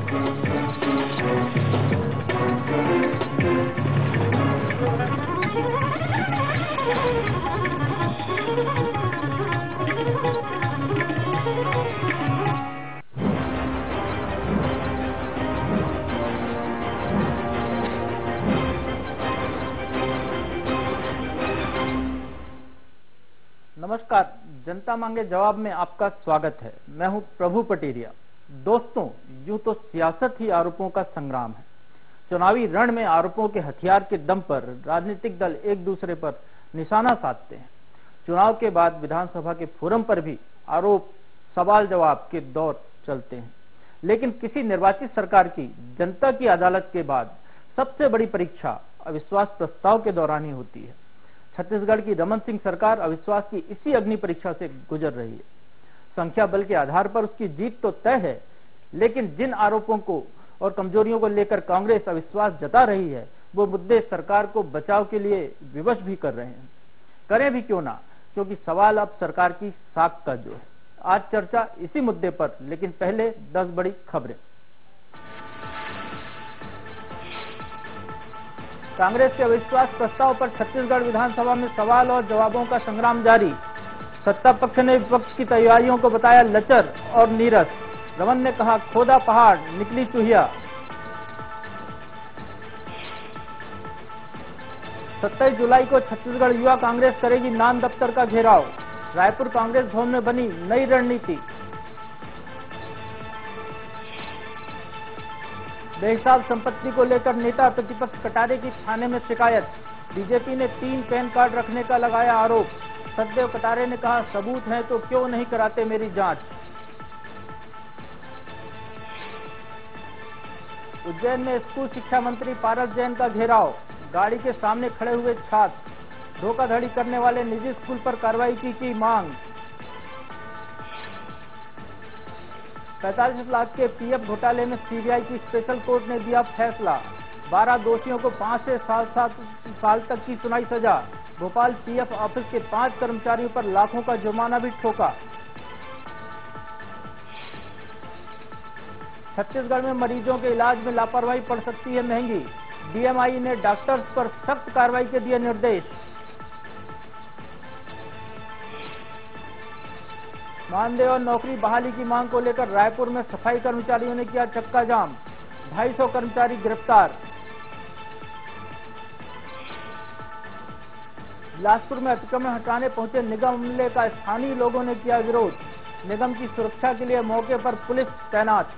नमस्कार, जनता मांगे जवाब में आपका स्वागत है। मैं हूं प्रभु पटेरिया। दोस्तों, यूं तो सियासत ही आरोपों का संग्राम है। चुनावी रण में आरोपों के हथियार के दम पर राजनीतिक दल एक दूसरे पर निशाना साधते हैं। चुनाव के बाद विधानसभा के फोरम पर भी आरोप सवाल जवाब के दौर चलते हैं। लेकिन किसी निर्वाचित सरकार की जनता की अदालत के बाद सबसे बड़ी परीक्षा अविश्वास प्रस्ताव के दौरान ही होती है। छत्तीसगढ़ की रमन सिंह सरकार अविश्वास की इसी अग्नि परीक्षा से गुजर रही है। संख्या बल के आधार पर उसकी जीत तो तय है, लेकिन जिन आरोपों को और कमजोरियों को लेकर कांग्रेस अविश्वास जता रही है, वो मुद्दे सरकार को बचाव के लिए विवश भी कर रहे हैं। करें भी क्यों ना, क्योंकि सवाल अब सरकार की साख का जो है। आज चर्चा इसी मुद्दे पर, लेकिन पहले 10 बड़ी खबरें। कांग्रेस के अविश्वास प्रस्ताव पर छत्तीसगढ़ विधानसभा में सवाल और जवाबों का संग्राम जारी। सत्ता पक्ष ने विपक्ष की तैयारियों को बताया लचर और नीरस। रमन ने कहा, खोदा पहाड़ निकली चूहिया। 27 जुलाई को छत्तीसगढ़ युवा कांग्रेस करेगी नान दफ्तर का घेराव। रायपुर कांग्रेस भवन में बनी नई रणनीति। बेहिसाब संपत्ति को लेकर नेता प्रतिपक्ष कटारे की थाने में शिकायत। बीजेपी ने 3 पैन कार्ड रखने का लगाया आरोप। सतदेव कटारे ने कहा, सबूत है तो क्यों नहीं कराते मेरी जांच। उज्जैन में स्कूल शिक्षा मंत्री पारस जैन का घेराव। गाड़ी के सामने खड़े हुए छात्र। धोखाधड़ी करने वाले निजी स्कूल पर कार्रवाई की मांग। 45 लाख के पीएफ घोटाले में सीबीआई की स्पेशल कोर्ट ने दिया फैसला। 12 दोषियों को 5 से 7 साल तक की सुनाई सजा। भोपाल पीएफ ऑफिस के 5 कर्मचारियों पर लाखों का जुर्माना भी ठोका। छत्तीसगढ़ में मरीजों के इलाज में लापरवाही पड़ सकती है महंगी। डीएमआई ने डॉक्टर्स पर सख्त कार्रवाई के दिए निर्देश। मानदेय और नौकरी बहाली की मांग को लेकर रायपुर में सफाई कर्मचारियों ने किया चक्का जाम। 250 कर्मचारी गिरफ्तार। बिलासपुर में अतिक्रमण हटाने पहुंचे निगम अमले का स्थानीय लोगों ने किया विरोध। निगम की सुरक्षा के लिए मौके पर पुलिस तैनात।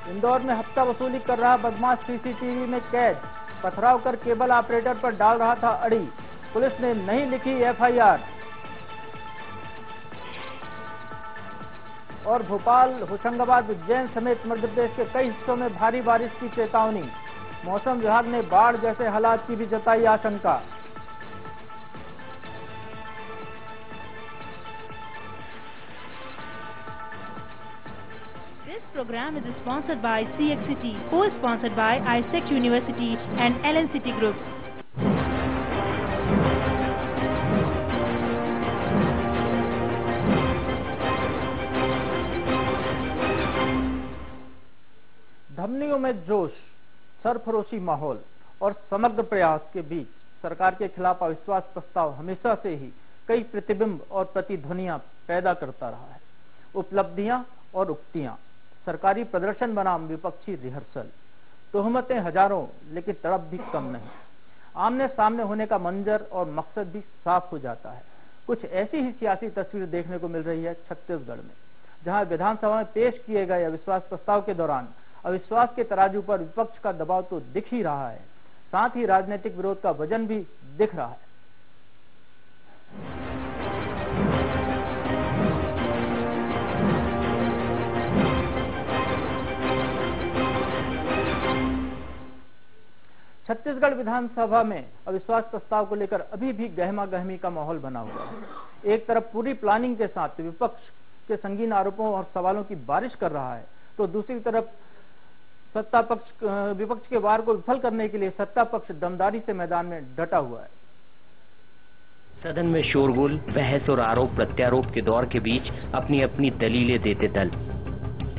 इंदौर में हफ्ता वसूली कर रहा बदमाश सीसीटीवी में कैद। पथराव कर केबल ऑपरेटर पर डाल रहा था अड़ी। पुलिस ने नहीं लिखी एफआईआर। और भोपाल, होशंगाबाद, उज्जैन समेत मध्य प्रदेश के कई हिस्सों में भारी बारिश की चेतावनी। मौसम विभाग ने बाढ़ जैसे हालात की भी जताई आशंका। This program is sponsored by CXCT, co-sponsored by ISEC University and LNCT Group. धमनियों में जोश, सरफरोशी माहौल और समग्र प्रयास के बीच सरकार के खिलाफ अविश्वास प्रस्ताव हमेशा से ही कई प्रतिबिंब और प्रतिध्वनियां पैदा करता रहा है। उपलब्धियां और उक्तियां, सरकारी प्रदर्शन बनाम विपक्षी रिहर्सल, तोहमतें हजारों लेकिन तड़प भी कम नहीं। आमने सामने होने का मंजर और मकसद भी साफ हो जाता है। कुछ ऐसी ही सियासी तस्वीर देखने को मिल रही है छत्तीसगढ़ में, जहां विधानसभा में पेश किए गए अविश्वास प्रस्ताव के दौरान अविश्वास के तराजू पर विपक्ष का दबाव तो दिख ही रहा है, साथ ही राजनीतिक विरोध का वजन भी दिख रहा है। छत्तीसगढ़ विधानसभा में अविश्वास प्रस्ताव को लेकर अभी भी गहमा गहमी का माहौल बना हुआ है। एक तरफ पूरी प्लानिंग के साथ विपक्ष के संगीन आरोपों और सवालों की बारिश कर रहा है, तो दूसरी तरफ विपक्ष के वार को विफल करने के लिए सत्ता पक्ष दमदारी से मैदान में डटा हुआ है। सदन में शोरगुल, बहस और आरोप प्रत्यारोप के दौर के बीच अपनी अपनी दलीलें देते दल।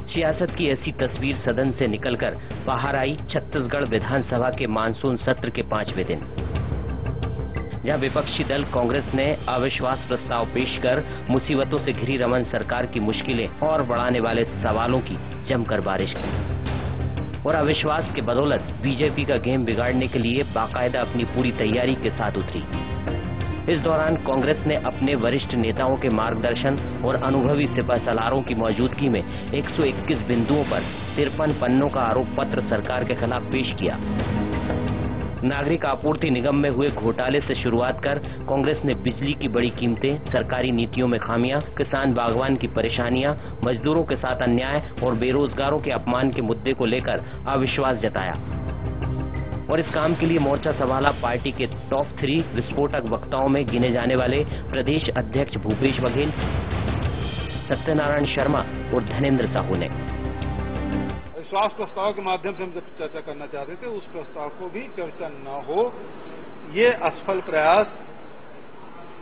सियासत की ऐसी तस्वीर सदन से निकलकर बाहर आई छत्तीसगढ़ विधानसभा के मानसून सत्र के 5वें दिन, जहां विपक्षी दल कांग्रेस ने अविश्वास प्रस्ताव पेश कर मुसीबतों से घिरी रमन सरकार की मुश्किलें और बढ़ाने वाले सवालों की जमकर बारिश की और अविश्वास के बदौलत बीजेपी का गेम बिगाड़ने के लिए बाकायदा अपनी पूरी तैयारी के साथ उतरी। इस दौरान कांग्रेस ने अपने वरिष्ठ नेताओं के मार्गदर्शन और अनुभवी सिपहसालारों की मौजूदगी में 121 बिंदुओं पर 53 पन्नों का आरोप पत्र सरकार के खिलाफ पेश किया। नागरिक आपूर्ति निगम में हुए घोटाले से शुरुआत कर कांग्रेस ने बिजली की बड़ी कीमतें, सरकारी नीतियों में खामियां, किसान बागवान की परेशानियां, मजदूरों के साथ अन्याय और बेरोजगारों के अपमान के मुद्दे को लेकर अविश्वास जताया और इस काम के लिए मोर्चा संभाला पार्टी के टॉप 3 विस्फोटक वक्ताओं में गिने जाने वाले प्रदेश अध्यक्ष भूपेश बघेल, सत्यनारायण शर्मा और धनेन्द्र साहू ने। विश्वास प्रस्ताव के माध्यम से हम जब चर्चा करना चाहते थे, उस प्रस्ताव को भी चर्चा न हो, ये असफल प्रयास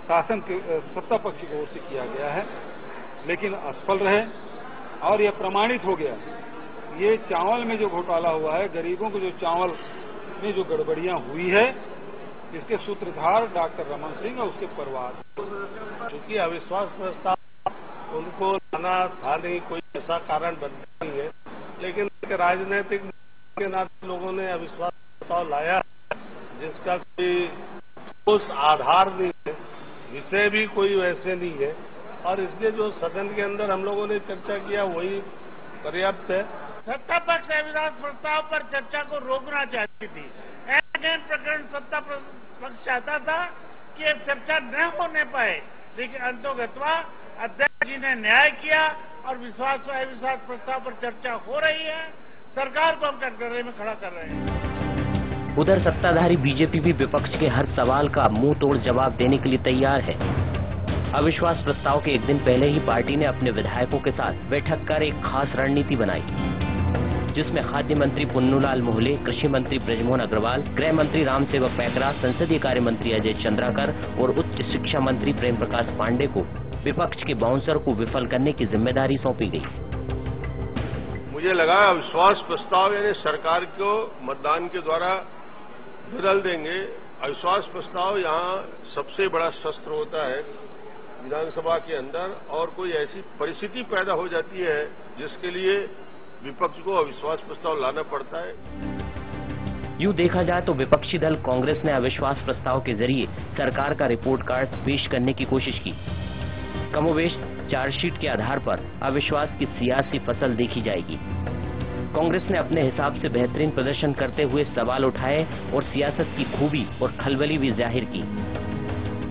शासन के सत्ता पक्ष की ओर से किया गया है, लेकिन असफल रहे और यह प्रमाणित हो गया। ये चावल में जो घोटाला हुआ है, गरीबों को जो चावल में जो गड़बड़ियां हुई है, इसके सूत्रधार डॉक्टर रमन सिंह और उसके परिवार। क्योंकि अविश्वास प्रस्ताव उनको लाना था नहीं, कोई ऐसा कारण बनता नहीं है, लेकिन राजनीतिक के नाते लोगों ने अविश्वास प्रस्ताव लाया जिसका कोई ठोस आधार नहीं है, विषय भी कोई वैसे नहीं है और इसलिए जो सदन के अंदर हम लोगों ने चर्चा किया वही पर्याप्त है। सत्ता पक्ष अविश्वास प्रस्ताव पर चर्चा को रोकना चाहती थी। एन प्रकरण सत्ता पक्ष चाहता था कि चर्चा न होने पाए, लेकिन अंतोगत्वा अध्यक्ष जी ने न्याय किया और विश्वास व अविश्वास प्रस्ताव पर चर्चा हो रही है। सरकार को हम कटघरे में खड़ा कर रहे हैं। उधर सत्ताधारी बीजेपी भी विपक्ष के हर सवाल का मुंह तोड़ जवाब देने के लिए तैयार है। अविश्वास प्रस्ताव के एक दिन पहले ही पार्टी ने अपने विधायकों के साथ बैठक कर एक खास रणनीति बनाई, जिसमें खाद्य मंत्री पुन्नूलाल मोहले, कृषि मंत्री बृजमोहन अग्रवाल, गृह मंत्री रामसेवक पैकरा, संसदीय कार्य मंत्री अजय चंद्राकर और उच्च शिक्षा मंत्री प्रेम प्रकाश पांडे को विपक्ष के बाउंसर को विफल करने की जिम्मेदारी सौंपी गई। मुझे लगा अविश्वास प्रस्ताव यानी सरकार को मतदान के द्वारा बदल देंगे। अविश्वास प्रस्ताव यहाँ सबसे बड़ा शस्त्र होता है विधानसभा के अंदर, और कोई ऐसी परिस्थिति पैदा हो जाती है जिसके लिए विपक्ष को अविश्वास प्रस्ताव लाना पड़ता है। यूं देखा जाए तो विपक्षी दल कांग्रेस ने अविश्वास प्रस्ताव के जरिए सरकार का रिपोर्ट कार्ड पेश करने की कोशिश की। कमोवेश चार्जशीट के आधार पर अविश्वास की सियासी फसल देखी जाएगी। कांग्रेस ने अपने हिसाब से बेहतरीन प्रदर्शन करते हुए सवाल उठाए और सियासत की खूबी और खलबली भी जाहिर की।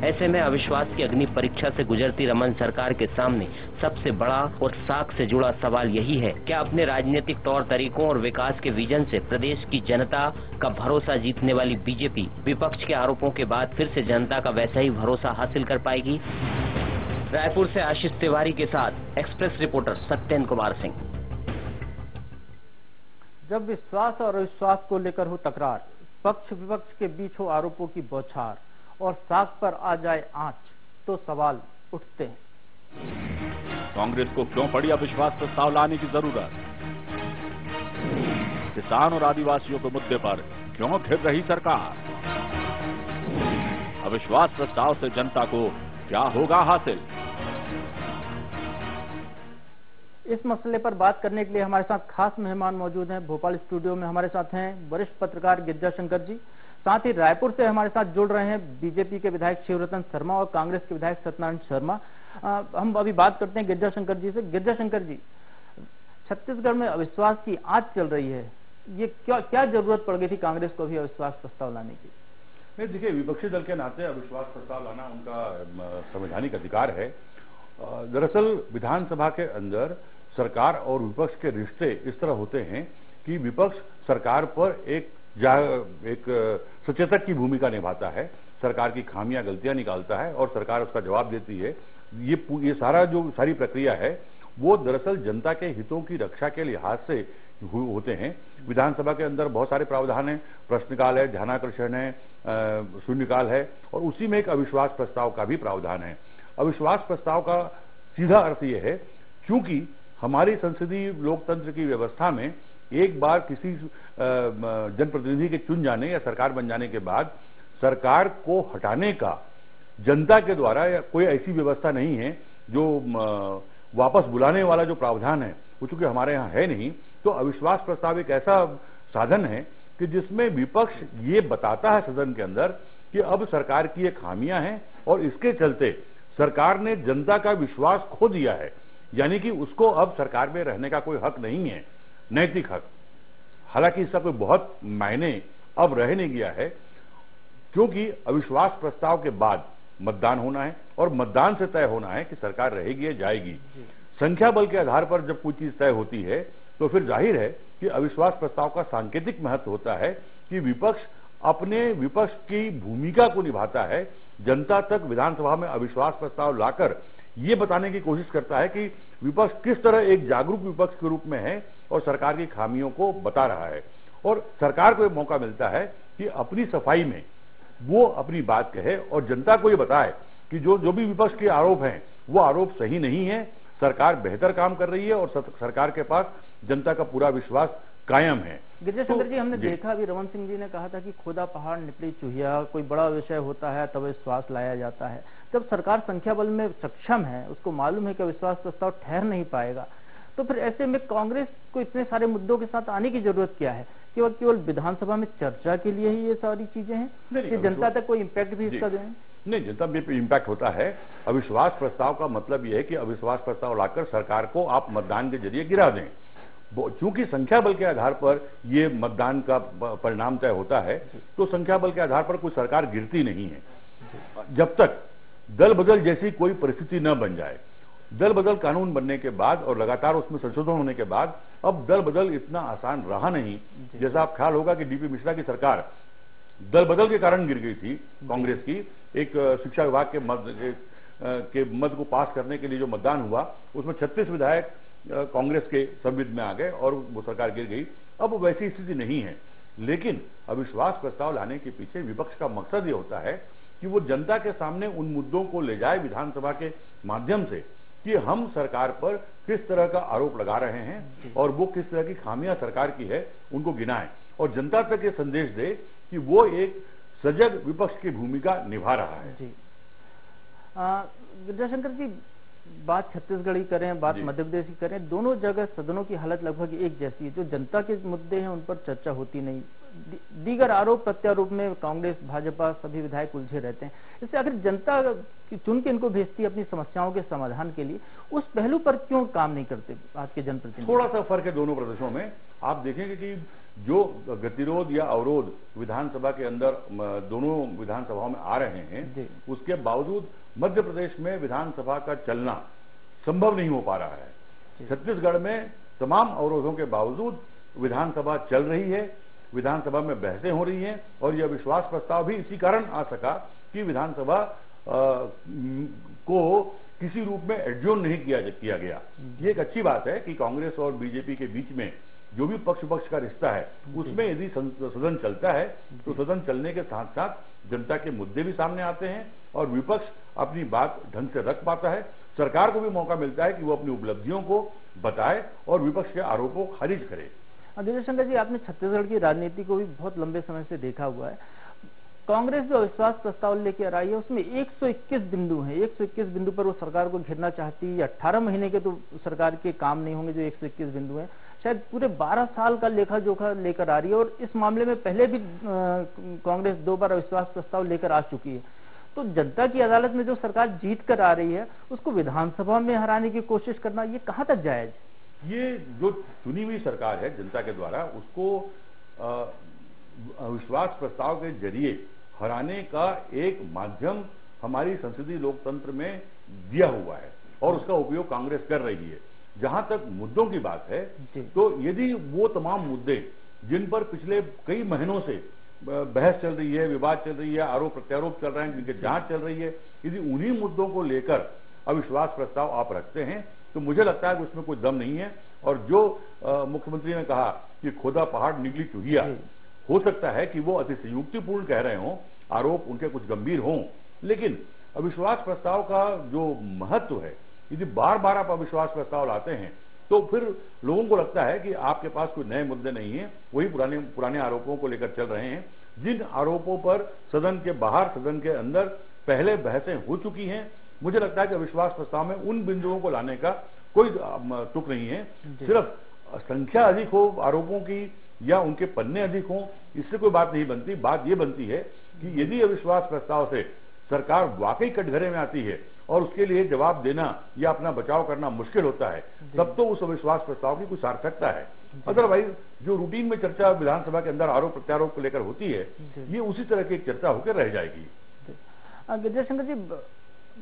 ऐसे में अविश्वास की अग्नि परीक्षा से गुजरती रमन सरकार के सामने सबसे बड़ा और साख से जुड़ा सवाल यही है, क्या अपने राजनीतिक तौर तरीकों और विकास के विजन से प्रदेश की जनता का भरोसा जीतने वाली बीजेपी विपक्ष के आरोपों के बाद फिर से जनता का वैसा ही भरोसा हासिल कर पाएगी? रायपुर से आशीष तिवारी के साथ एक्सप्रेस रिपोर्टर सत्येंद्र कुमार सिंह। जब विश्वास और अविश्वास को लेकर हो तकरार, पक्ष विपक्ष के बीच हो आरोपों की बौछार और साख पर आ जाए आंच, तो सवाल उठते हैं। कांग्रेस को क्यों पड़ी अविश्वास प्रस्ताव लाने की जरूरत? किसान और आदिवासियों के मुद्दे पर क्यों घिर रही सरकार? अविश्वास प्रस्ताव से जनता को क्या होगा हासिल? इस मसले पर बात करने के लिए हमारे साथ खास मेहमान मौजूद हैं। भोपाल स्टूडियो में हमारे साथ हैं वरिष्ठ पत्रकार गिरिजा शंकर जी, साथ ही रायपुर से हमारे साथ जुड़ रहे हैं बीजेपी के विधायक शिवरतन शर्मा और कांग्रेस के विधायक सत्यनारायण शर्मा। हम अभी बात करते हैं गिरिजा शंकर जी से। गिरिजा शंकर जी, छत्तीसगढ़ में अविश्वास की आंच चल रही है, ये क्या जरूरत पड़ गई थी कांग्रेस को भी अविश्वास प्रस्ताव लाने की? नहीं, देखिए, विपक्षी दल के नाते अविश्वास प्रस्ताव लाना उनका संवैधानिक अधिकार है। दरअसल विधानसभा के अंदर सरकार और विपक्ष के रिश्ते इस तरह होते हैं कि विपक्ष सरकार पर एक सचेतक की भूमिका निभाता है, सरकार की खामियां गलतियां निकालता है और सरकार उसका जवाब देती है। ये सारी प्रक्रिया है वो दरअसल जनता के हितों की रक्षा के लिहाज से होते हैं। विधानसभा के अंदर बहुत सारे प्रावधान हैं, प्रश्नकाल है, ध्यानाकर्षण है, शून्यकाल है, और उसी में एक अविश्वास प्रस्ताव का भी प्रावधान है। अविश्वास प्रस्ताव का सीधा अर्थ यह है, क्योंकि हमारी संसदीय लोकतंत्र की व्यवस्था में एक बार किसी जनप्रतिनिधि के चुन जाने या सरकार बन जाने के बाद सरकार को हटाने का जनता के द्वारा या कोई ऐसी व्यवस्था नहीं है जो वापस बुलाने वाला जो प्रावधान है वो चूंकि हमारे यहाँ है नहीं, तो अविश्वास प्रस्ताव एक ऐसा साधन है कि जिसमें विपक्ष ये बताता है सदन के अंदर कि अब सरकार की ये खामियां हैं और इसके चलते सरकार ने जनता का विश्वास खो दिया है, यानी कि उसको अब सरकार में रहने का कोई हक नहीं है, नैतिक हक। हालांकि इसका कोई बहुत मायने अब रह नहीं गया है, क्योंकि अविश्वास प्रस्ताव के बाद मतदान होना है और मतदान से तय होना है कि सरकार रहेगी या जाएगी। संख्या बल के आधार पर जब कोई चीज तय होती है तो फिर जाहिर है कि अविश्वास प्रस्ताव का सांकेतिक महत्व होता है कि विपक्ष अपने विपक्ष की भूमिका को निभाता है, जनता तक विधानसभा में अविश्वास प्रस्ताव लाकर ये बताने की कोशिश करता है कि विपक्ष किस तरह एक जागरूक विपक्ष के रूप में है और सरकार की खामियों को बता रहा है, और सरकार को एक मौका मिलता है कि अपनी सफाई में वो अपनी बात कहे और जनता को ये बताए कि जो भी विपक्ष के आरोप हैं वो आरोप सही नहीं है, सरकार बेहतर काम कर रही है और सरकार के पास जनता का पूरा विश्वास कायम है। गिरिजा शंकर जी, हमने देखा अभी रमन सिंह जी ने कहा था कि खोदा पहाड़ निपटी चूहिया, कोई बड़ा विषय होता है तब विश्वास लाया जाता है। जब सरकार संख्या बल में सक्षम है, उसको मालूम है कि विश्वास प्रस्ताव ठहर नहीं पाएगा, तो फिर ऐसे में कांग्रेस को इतने सारे मुद्दों के साथ आने की जरूरत क्या है? केवल विधानसभा में चर्चा के लिए ही ये सारी चीजें हैं कि जनता तक कोई इम्पैक्ट भी इसका दें? नहीं, जनता में इम्पैक्ट होता है। अविश्वास प्रस्ताव का मतलब यह है कि अविश्वास प्रस्ताव लाकर सरकार को आप मतदान के जरिए गिरा दें। चूंकि संख्या बल के आधार पर ये मतदान का परिणाम तय होता है, तो संख्या बल के आधार पर कोई सरकार गिरती नहीं है जब तक दल बदल जैसी कोई परिस्थिति न बन जाए। दल बदल कानून बनने के बाद और लगातार उसमें संशोधन होने के बाद अब दल बदल इतना आसान रहा नहीं। जैसा आप ख्याल होगा कि डीपी मिश्रा की सरकार दल बदल के कारण गिर गई थी कांग्रेस की। एक शिक्षा विभाग के मद को पास करने के लिए जो मतदान हुआ उसमें 36 विधायक कांग्रेस के संविद में आ गए और वो सरकार गिर गई। अब वैसी स्थिति नहीं है, लेकिन अविश्वास प्रस्ताव लाने के पीछे विपक्ष का मकसद ये होता है कि वो जनता के सामने उन मुद्दों को ले जाए विधानसभा के माध्यम से कि हम सरकार पर किस तरह का आरोप लगा रहे हैं और वो किस तरह की खामियां सरकार की है उनको गिनाएं और जनता तक ये संदेश दे कि वो एक सजग विपक्ष की भूमिका निभा रहा है। जी गिरिजा शंकर जी, बात छत्तीसगढ़ की करें, बात मध्य प्रदेश की करें, दोनों जगह सदनों की हालत लगभग एक जैसी है। जो जनता के मुद्दे हैं उन पर चर्चा होती नहीं, दीगर आरोप प्रत्यारोप में कांग्रेस भाजपा सभी विधायक उलझे रहते हैं। इससे आखिर जनता चुन के इनको भेजती है अपनी समस्याओं के समाधान के लिए, उस पहलू पर क्यों काम नहीं करते आज के जनप्रतिनिधि? थोड़ा सा फर्क है दोनों प्रदेशों में। आप देखेंगे कि जो गतिरोध या अवरोध विधानसभा के अंदर दोनों विधानसभाओं में आ रहे हैं, उसके बावजूद मध्य प्रदेश में विधानसभा का चलना संभव नहीं हो पा रहा है। छत्तीसगढ़ में तमाम अवरोधों के बावजूद विधानसभा चल रही है, विधानसभा में बहसें हो रही हैं और यह विश्वास प्रस्ताव भी इसी कारण आ सका कि विधानसभा को किसी रूप में एडजोर्न नहीं किया गया। ये एक अच्छी बात है कि कांग्रेस और बीजेपी के बीच में जो भी पक्ष पक्ष का रिश्ता है उसमें यदि सदन चलता है तो सदन चलने के साथ साथ जनता के मुद्दे भी सामने आते हैं और विपक्ष अपनी बात ढंग से रख पाता है। सरकार को भी मौका मिलता है कि वो अपनी उपलब्धियों को बताए और विपक्ष के आरोपों को खारिज करे। गिरिजा शंकर जी, आपने छत्तीसगढ़ की राजनीति को भी बहुत लंबे समय से देखा हुआ है। कांग्रेस जो अविश्वास प्रस्ताव लेकर आई है उसमें 121 बिंदु हैं। 121 बिंदु पर वो सरकार को घेरना चाहती है। 18 महीने के तो सरकार के काम नहीं होंगे जो 121 बिंदु हैं, शायद पूरे 12 साल का लेखा जोखा लेकर आ रही है और इस मामले में पहले भी कांग्रेस 2 बार अविश्वास प्रस्ताव लेकर आ चुकी है। तो जनता की अदालत में जो सरकार जीत कर आ रही है उसको विधानसभा में हराने की कोशिश करना ये कहां तक जायज? ये जो चुनी हुई सरकार है जनता के द्वारा, उसको अविश्वास प्रस्ताव के जरिए हराने का एक माध्यम हमारी संसदीय लोकतंत्र में दिया हुआ है और उसका उपयोग कांग्रेस कर रही है। जहां तक मुद्दों की बात है तो यदि वो तमाम मुद्दे जिन पर पिछले कई महीनों से बहस चल रही है, विवाद चल रही है, आरोप प्रत्यारोप चल रहे हैं, जिनकी जांच चल रही है, यदि उन्हीं मुद्दों को लेकर अविश्वास प्रस्ताव आप रखते हैं तो मुझे लगता है कि उसमें कोई दम नहीं है। और जो मुख्यमंत्री ने कहा कि खोदा पहाड़ निकली चूहिया, हो सकता है कि वो अतिशयोक्तिपूर्ण कह रहे हों, आरोप उनके कुछ गंभीर हों, लेकिन अविश्वास प्रस्ताव का जो महत्व है, यदि बार बार आप अविश्वास प्रस्ताव लाते हैं तो फिर लोगों को लगता है कि आपके पास कोई नए मुद्दे नहीं है, वही पुराने आरोपों को लेकर चल रहे हैं। जिन आरोपों पर सदन के बाहर सदन के अंदर पहले बहसें हो चुकी हैं, मुझे लगता है कि अविश्वास प्रस्ताव में उन बिंदुओं को लाने का कोई तुक नहीं है। सिर्फ संख्या अधिक हो आरोपों की या उनके पन्ने अधिक हों, इससे कोई बात नहीं बनती। बात यह बनती है कि यदि अविश्वास प्रस्ताव से सरकार वाकई कटघरे में आती है और उसके लिए जवाब देना या अपना बचाव करना मुश्किल होता है, तब तो उस अविश्वास प्रस्ताव की कुछ सार्थकता है। अदरवाइज जो रूटीन में चर्चा विधानसभा के अंदर आरोप प्रत्यारोप को लेकर होती है, ये उसी तरह की चर्चा होकर रह जाएगी। जयशंकर जी,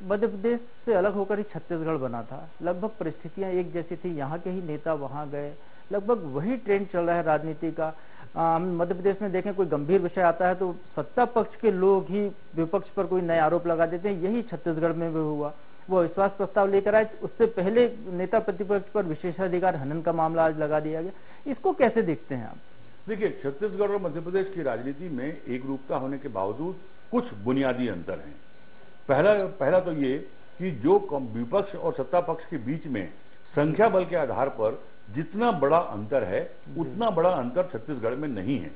मध्य प्रदेश से अलग होकर ही छत्तीसगढ़ बना था, लगभग परिस्थितियां एक जैसी थी, यहाँ के ही नेता वहां गए, लगभग वही ट्रेंड चल रहा है राजनीति का। मध्य प्रदेश में देखें, कोई गंभीर विषय आता है तो सत्ता पक्ष के लोग ही विपक्ष पर कोई नए आरोप लगा देते हैं। यही छत्तीसगढ़ में भी हुआ। वो विश्वास प्रस्ताव लेकर आए, उससे पहले नेता प्रतिपक्ष पर विशेषाधिकार हनन का मामला आज लगा दिया गया। इसको कैसे देखते हैं आप? देखिए, छत्तीसगढ़ और मध्य प्रदेश की राजनीति में एक रूपता होने के बावजूद कुछ बुनियादी अंतर हैं। पहला तो ये कि जो विपक्ष और सत्ता पक्ष के बीच में संख्या बल के आधार पर जितना बड़ा अंतर है, उतना बड़ा अंतर छत्तीसगढ़ में नहीं है।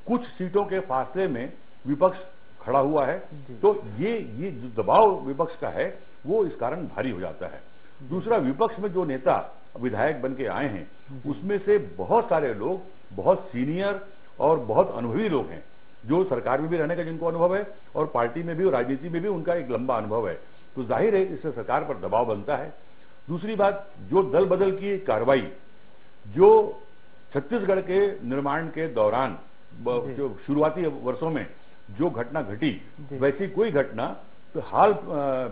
कुछ सीटों के फासले में विपक्ष खड़ा हुआ है, तो ये जो दबाव विपक्ष का है वो इस कारण भारी हो जाता है। दूसरा, विपक्ष में जो नेता विधायक बन के आए हैं, उसमें से बहुत सारे लोग बहुत सीनियर और बहुत अनुभवी लोग हैं, जो सरकार में भी रहने का जिनको अनुभव है और पार्टी में भी और राजनीति में भी उनका एक लंबा अनुभव है। तो जाहिर है इससे सरकार पर दबाव बनता है। दूसरी बात, जो दल बदल की कार्रवाई जो छत्तीसगढ़ के निर्माण के दौरान जो शुरुआती वर्षों में जो घटना घटी, वैसी कोई घटना तो हाल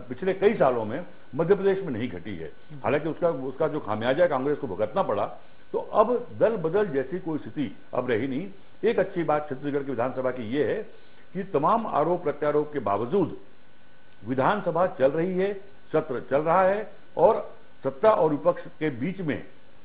पिछले कई सालों में मध्य प्रदेश में नहीं घटी है। हालांकि उसका जो खामियाजा कांग्रेस को भुगतना पड़ा, तो अब दल बदल जैसी कोई स्थिति अब रही नहीं। एक अच्छी बात छत्तीसगढ़ की विधानसभा की यह है कि तमाम आरोप प्रत्यारोप के बावजूद विधानसभा चल रही है, सत्र चल रहा है और सत्ता और विपक्ष के बीच में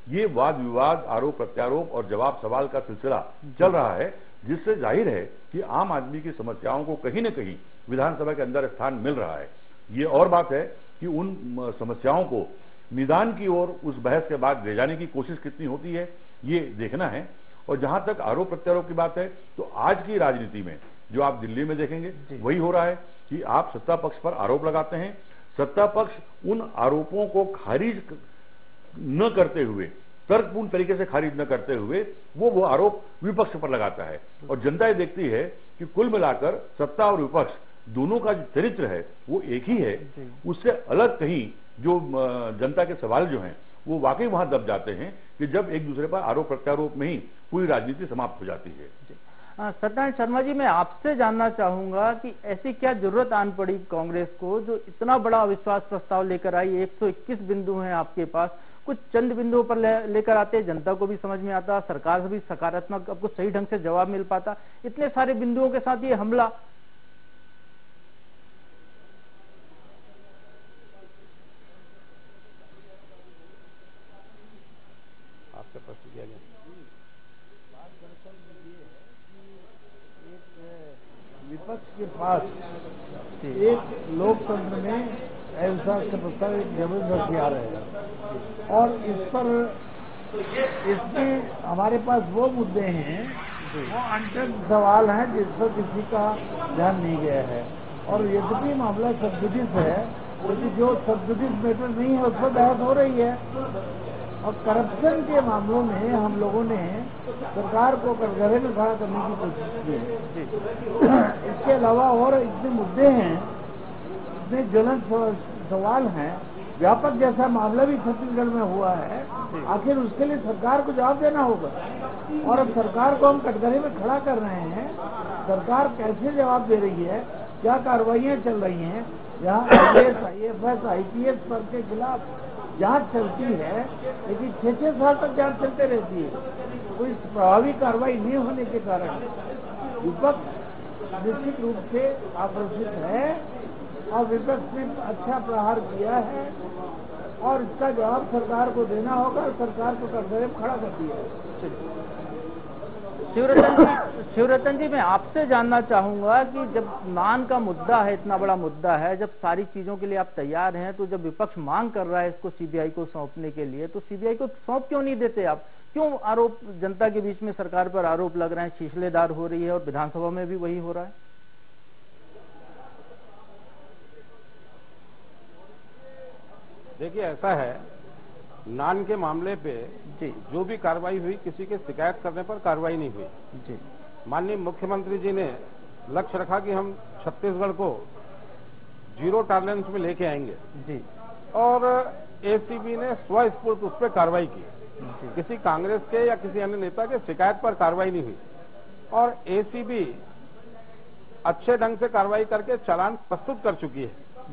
ये वाद विवाद, आरोप प्रत्यारोप और जवाब सवाल का सिलसिला चल रहा है, जिससे जाहिर है कि आम आदमी की समस्याओं को कहीं न कहीं विधानसभा के अंदर स्थान मिल रहा है। ये और बात है कि उन समस्याओं को निदान की ओर उस बहस के बाद ले जाने की कोशिश कितनी होती है, ये देखना है। और जहां तक आरोप प्रत्यारोप की बात है, तो आज की राजनीति में जो आप दिल्ली में देखेंगे वही हो रहा है कि आप सत्ता पक्ष पर आरोप लगाते हैं, सत्ता पक्ष उन आरोपों को खारिज न करते हुए, तर्कपूर्ण तरीके से खारिज न करते हुए वो आरोप विपक्ष पर लगाता है। और जनता ये देखती है कि कुल मिलाकर सत्ता और विपक्ष दोनों का जो चरित्र है वो एक ही है। उससे अलग कहीं जो जनता के सवाल जो हैं वो वाकई वहां दब जाते हैं कि जब एक दूसरे पर आरोप प्रत्यारोप में ही पूरी राजनीति समाप्त हो जाती है। सत्यनारायण शर्मा जी, मैं आपसे जानना चाहूंगा कि ऐसी क्या जरूरत आन पड़ी कांग्रेस को जो इतना बड़ा अविश्वास प्रस्ताव लेकर आई? 121 बिंदु हैं आपके पास, कुछ चंद बिंदुओं पर लेकर आते, जनता को भी समझ में आता, सरकार से भी सकारात्मक आपको सही ढंग से जवाब मिल पाता, इतने सारे बिंदुओं के साथ ये हमला। आपका प्रश्न किया गया। विपक्ष के पास एक लोकतंत्र में अविश्वास का प्रस्ताव एक जबरदस्ती आ रहे हैं और इस पर इसमें हमारे पास वो मुद्दे हैं, वो अनटच सवाल हैं जिस पर किसी का ध्यान नहीं गया है। और यद्यपि मामला सबजुडिस है, लेकिन जो सबजुडिस मैटर नहीं है उस पर बहस हो रही है। और करप्शन के मामलों में हम लोगों ने सरकार को कटघरे में खड़ा करने की कोशिश की है। इसके अलावा और इतने मुद्दे हैं, इतने ज्वलंत सवाल हैं, व्यापक जैसा मामला भी छत्तीसगढ़ में हुआ है, आखिर उसके लिए सरकार को जवाब देना होगा। और अब सरकार को हम कटघरे में खड़ा कर रहे हैं, सरकार कैसे जवाब दे रही है, क्या कार्रवाइयां चल रही हैं, यहाँ IAS, IFS, IPS पर के खिलाफ जांच चलती है, लेकिन 6-6 साल तक जांच चलते रहती है। कोई प्रभावी कार्रवाई नहीं होने के कारण विपक्ष निश्चित रूप से आक्रोशित है और विपक्ष ने अच्छा प्रहार किया है। और इसका जवाब सरकार को देना होगा। सरकार को कटघरे में खड़ा कर दिया है। शिवरतन जी, मैं आपसे जानना चाहूंगा कि जब नान का मुद्दा है, इतना बड़ा मुद्दा है, जब सारी चीजों के लिए आप तैयार हैं, तो जब विपक्ष मांग कर रहा है इसको सीबीआई को सौंपने के लिए, तो सीबीआई को सौंप क्यों नहीं देते आप? क्यों आरोप जनता के बीच में सरकार पर आरोप लग रहे हैं, शीशलेदार हो रही है और विधानसभा में भी वही हो रहा है? देखिए, ऐसा है, नान के मामले पे जी जो भी कार्रवाई हुई, किसी के शिकायत करने पर कार्रवाई नहीं हुई जी। माननीय मुख्यमंत्री जी ने लक्ष्य रखा कि हम छत्तीसगढ़ को जीरो टॉलरेंस में लेके आएंगे जी, और एसीबी ने स्वस्फूर्त उस पर कार्रवाई की। किसी कांग्रेस के या किसी अन्य नेता के शिकायत पर कार्रवाई नहीं हुई और एसीबी अच्छे ढंग से कार्रवाई करके चालान प्रस्तुत कर चुकी है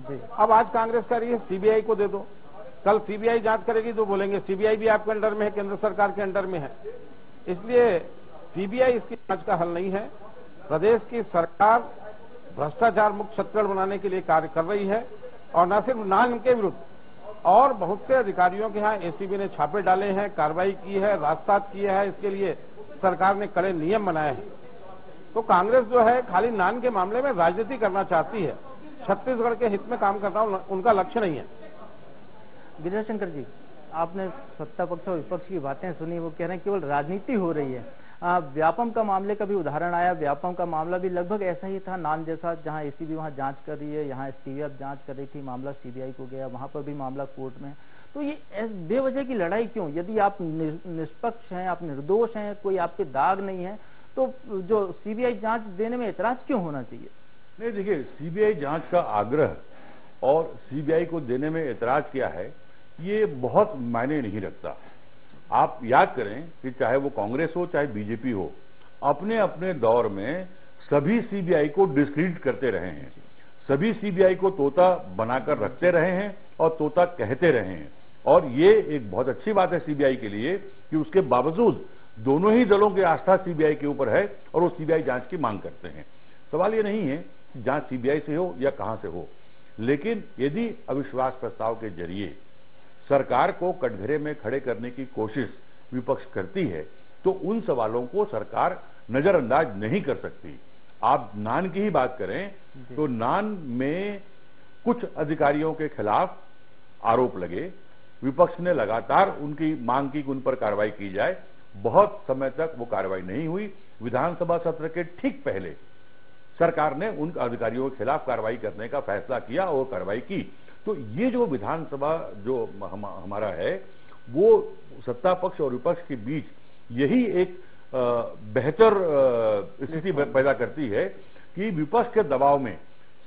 जी। अब आज कांग्रेस कह रही है सीबीआई को दे दो, कल सीबीआई जांच करेगी तो बोलेंगे सीबीआई भी आपके अंडर में है, केंद्र सरकार के अंडर में है। इसलिए सीबीआई इसकी जांच का हल नहीं है। प्रदेश की सरकार भ्रष्टाचार मुक्त छत्तीसगढ़ बनाने के लिए कार्य कर रही है और न सिर्फ नान के विरुद्ध और बहुत से अधिकारियों के यहाँ एसीबी ने छापे डाले हैं, कार्रवाई की है, राजसात किया है। इसके लिए सरकार ने कड़े नियम बनाए हैं। तो कांग्रेस जो है खाली नान के मामले में राजनीति करना चाहती है, छत्तीसगढ़ के हित में काम करना उनका लक्ष्य नहीं है। गिरिराज शंकर जी, आपने सत्ता पक्ष और विपक्ष की बातें सुनी, वो कह रहे हैं केवल राजनीति हो रही है। व्यापम का मामले का भी उदाहरण आया, व्यापम का मामला भी लगभग ऐसा ही था, नान जैसा, जहां एसीबी वहां जांच कर रही है, यहाँ एसटीएफ जांच कर रही थी, मामला सीबीआई को गया, वहां पर भी मामला कोर्ट में। तो ये बेवजह की लड़ाई क्यों? यदि आप निष्पक्ष हैं, आप निर्दोष हैं, कोई आपके दाग नहीं है, तो जो सीबीआई जांच देने में ऐतराज क्यों होना चाहिए? नहीं, देखिए, सीबीआई जांच का आग्रह और सीबीआई को देने में ऐतराज किया है, ये बहुत मायने नहीं रखता। आप याद करें कि चाहे वो कांग्रेस हो चाहे बीजेपी हो, अपने अपने दौर में सभी सीबीआई को डिस्क्रेडिट करते रहे हैं, सभी सीबीआई को तोता बनाकर रखते रहे हैं और तोता कहते रहे हैं। और ये एक बहुत अच्छी बात है सीबीआई के लिए कि उसके बावजूद दोनों ही दलों की आस्था सीबीआई के ऊपर है और वो सीबीआई जांच की मांग करते हैं। सवाल ये नहीं है कि जांच सीबीआई से हो या कहां से हो, लेकिन यदि अविश्वास प्रस्ताव के जरिए सरकार को कटघरे में खड़े करने की कोशिश विपक्ष करती है तो उन सवालों को सरकार नजरअंदाज नहीं कर सकती। आप नान की ही बात करें तो नान में कुछ अधिकारियों के खिलाफ आरोप लगे, विपक्ष ने लगातार उनकी मांग की कि उन पर कार्रवाई की जाए, बहुत समय तक वो कार्रवाई नहीं हुई। विधानसभा सत्र के ठीक पहले सरकार ने उन अधिकारियों के खिलाफ कार्रवाई करने का फैसला किया और कार्रवाई की। तो ये जो विधानसभा जो हमारा है, वो सत्ता पक्ष और विपक्ष के बीच यही एक बेहतर स्थिति पैदा करती है कि विपक्ष के दबाव में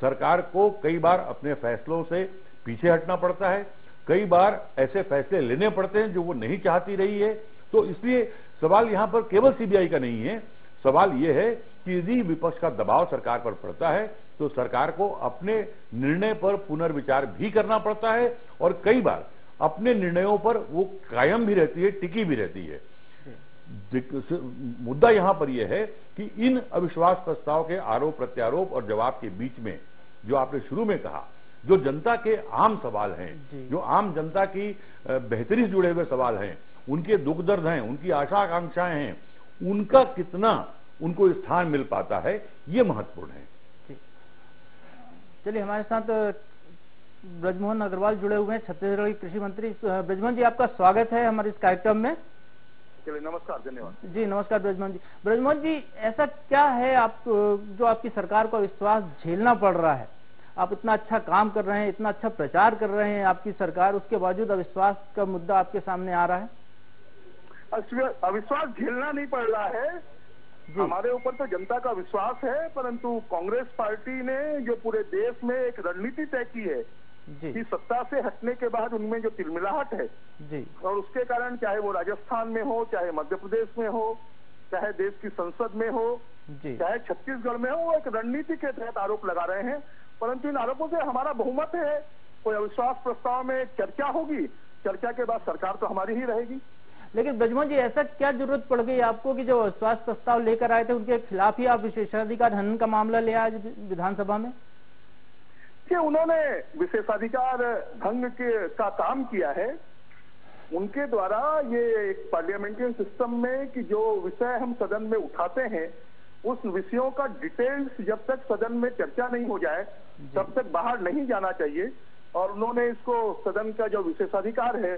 सरकार को कई बार अपने फैसलों से पीछे हटना पड़ता है, कई बार ऐसे फैसले लेने पड़ते हैं जो वो नहीं चाहती रही है। तो इसलिए सवाल यहां पर केवल सीबीआई का नहीं है, सवाल यह है कि यदि विपक्ष का दबाव सरकार पर पड़ता है तो सरकार को अपने निर्णय पर पुनर्विचार भी करना पड़ता है और कई बार अपने निर्णयों पर वो कायम भी रहती है, टिकी भी रहती है। मुद्दा यहां पर यह है कि इन अविश्वास प्रस्ताव के आरोप प्रत्यारोप और जवाब के बीच में जो आपने शुरू में कहा, जो जनता के आम सवाल हैं, जो आम जनता की बेहतरी से जुड़े हुए सवाल हैं, उनके दुख दर्द हैं, उनकी आशा आकांक्षाएं हैं, उनका कितना उनको स्थान मिल पाता है, ये महत्वपूर्ण है। चलिए, हमारे साथ ब्रजमोहन अग्रवाल जुड़े हुए हैं, छत्तीसगढ़ के कृषि मंत्री। ब्रजमोहन जी, आपका स्वागत है हमारे इस कार्यक्रम में। चलिए, नमस्कार, धन्यवाद जी। नमस्कार ब्रजमोहन जी। ब्रजमोहन जी, ऐसा क्या है आप जो आपकी सरकार को विश्वास झेलना पड़ रहा है? आप इतना अच्छा काम कर रहे हैं, इतना अच्छा प्रचार कर रहे हैं आपकी सरकार, उसके बावजूद अविश्वास का मुद्दा आपके सामने आ रहा है? अविश्वास झेलना नहीं पड़ रहा है, हमारे ऊपर तो जनता का विश्वास है, परंतु कांग्रेस पार्टी ने जो पूरे देश में एक रणनीति तय की है कि सत्ता से हटने के बाद उनमें जो तिलमिलाहट है जी, और उसके कारण चाहे वो राजस्थान में हो, चाहे मध्य प्रदेश में हो, चाहे देश की संसद में हो, चाहे छत्तीसगढ़ में हो, वो एक रणनीति के तहत आरोप लगा रहे हैं। परंतु इन आरोपों से हमारा बहुमत है। कोई अविश्वास प्रस्ताव में चर्चा होगी, चर्चा के बाद सरकार तो हमारी ही रहेगी। लेकिन ब्रजमोहन जी, ऐसा क्या जरूरत पड़ गई आपको कि जो अविश्वास प्रस्ताव लेकर आए थे उनके खिलाफ ही आप विशेषाधिकार हनन का मामला ले आए विधानसभा में? कि उन्होंने विशेषाधिकार भंग का काम किया है। उनके द्वारा ये एक पार्लियामेंट्री सिस्टम में कि जो विषय हम सदन में उठाते हैं उस विषयों का डिटेल्स जब तक सदन में चर्चा नहीं हो जाए तब तक बाहर नहीं जाना चाहिए, और उन्होंने इसको सदन का जो विशेषाधिकार है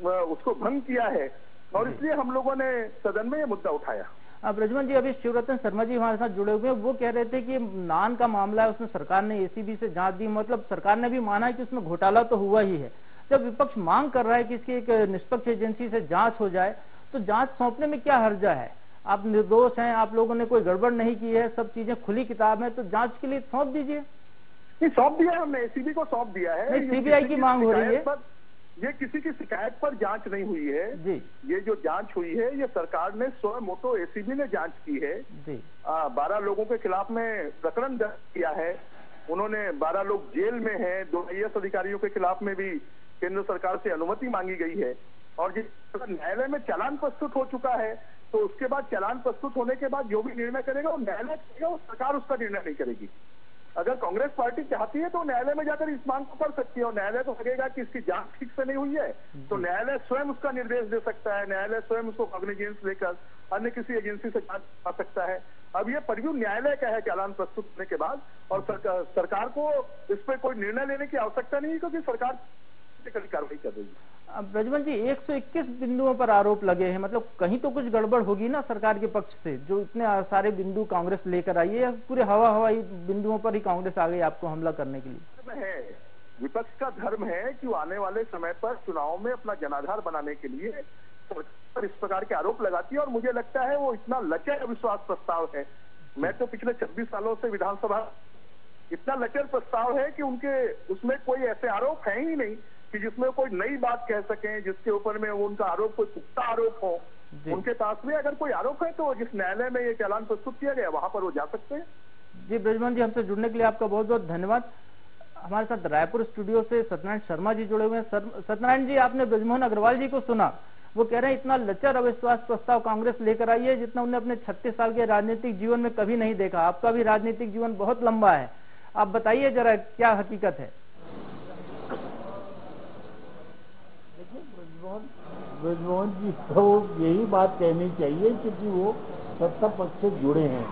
उसको भंग किया है, और इसलिए हम लोगों ने सदन में ये मुद्दा उठाया। अब ब्रजमोहन जी, अभी शिवरतन शर्मा जी हमारे साथ जुड़े हुए हैं, वो कह रहे थे कि नान का मामला है, उसमें सरकार ने एसीबी से जांच दी, मतलब सरकार ने भी माना है कि उसमें घोटाला तो हुआ ही है। जब विपक्ष मांग कर रहा है कि इसकी एक निष्पक्ष एजेंसी से जांच हो जाए, तो जांच सौंपने में क्या हर्जा है? आप निर्दोष हैं, आप लोगों ने कोई गड़बड़ नहीं की है, सब चीजें खुली किताब है, तो जांच के लिए सौंप दीजिए। नहीं, सौंप दिया है हमने, एसीबी को सौंप दिया है। सीबीआई की मांग हो रही है। ये किसी की शिकायत पर जांच नहीं हुई है जी। ये जो जांच हुई है ये सरकार ने स्वयं मोटो एसीबी ने जांच की है जी। 12 लोगों के खिलाफ में प्रकरण दर्ज किया है। उन्होंने 12 लोग जेल में हैं। 2 IAS अधिकारियों के खिलाफ में भी केंद्र सरकार से अनुमति मांगी गई है, और जिस न्यायालय में चालान प्रस्तुत हो चुका है तो उसके बाद चालान प्रस्तुत होने के बाद जो भी निर्णय करेगा वो न्यायालय करेगा, वो सरकार उसका निर्णय नहीं करेगी। अगर कांग्रेस पार्टी चाहती है तो न्यायालय में जाकर इस मांग को कर सकती है, और न्यायालय को लगेगा कि इसकी जांच ठीक से नहीं हुई है तो न्यायालय स्वयं उसका निर्देश दे सकता है, न्यायालय स्वयं उसको कॉग्निजेंस लेकर अन्य किसी एजेंसी से जांच आ सकता है। अब ये प्रीव्यू न्यायालय का है चालान प्रस्तुत होने के बाद, और सरकार को इस पर कोई निर्णय लेने की आवश्यकता नहीं, क्योंकि सरकार कार्रवाई कर रही है। ब्रजमोहन जी, 121 बिंदुओं पर आरोप लगे हैं, मतलब कहीं तो कुछ गड़बड़ होगी ना सरकार के पक्ष से, जो इतने सारे बिंदु कांग्रेस लेकर आई है, पूरे हवाई बिंदुओं पर ही कांग्रेस आ गई आपको हमला करने के लिए। है विपक्ष का धर्म है कि वो आने वाले समय पर चुनाव में अपना जनाधार बनाने के लिए सरकार पर इस प्रकार के आरोप लगाती है, और मुझे लगता है वो इतना लचर अविश्वास प्रस्ताव है। मैं तो पिछले 26 सालों से विधानसभा, इतना लचर प्रस्ताव है कि उनके उसमें कोई ऐसे आरोप है ही नहीं कि जिसमें कोई नई बात कह सकें, जिसके ऊपर में उनका आरोप कोई पुख्ता आरोप हो। उनके पास में अगर कोई आरोप है तो जिस न्यायालय में ये चालान प्रस्तुत किया गया वहां पर वो जा सकते हैं। जी ब्रजमोहन जी, हमसे जुड़ने के लिए आपका बहुत बहुत धन्यवाद। हमारे साथ रायपुर स्टूडियो से सत्यनारायण शर्मा जी जुड़े हुए हैं। सत्यनारायण जी, आपने ब्रजमोहन अग्रवाल जी को सुना, वो कह रहे हैं इतना लचर अविश्वास प्रस्ताव कांग्रेस लेकर आई है जितना उन्हें अपने 36 साल के राजनीतिक जीवन में कभी नहीं देखा। आपका भी राजनीतिक जीवन बहुत लंबा है, आप बताइए जरा क्या हकीकत है। ब्रजमोहन जी को यही बात कहनी चाहिए क्योंकि वो सत्ता पक्ष से जुड़े हैं,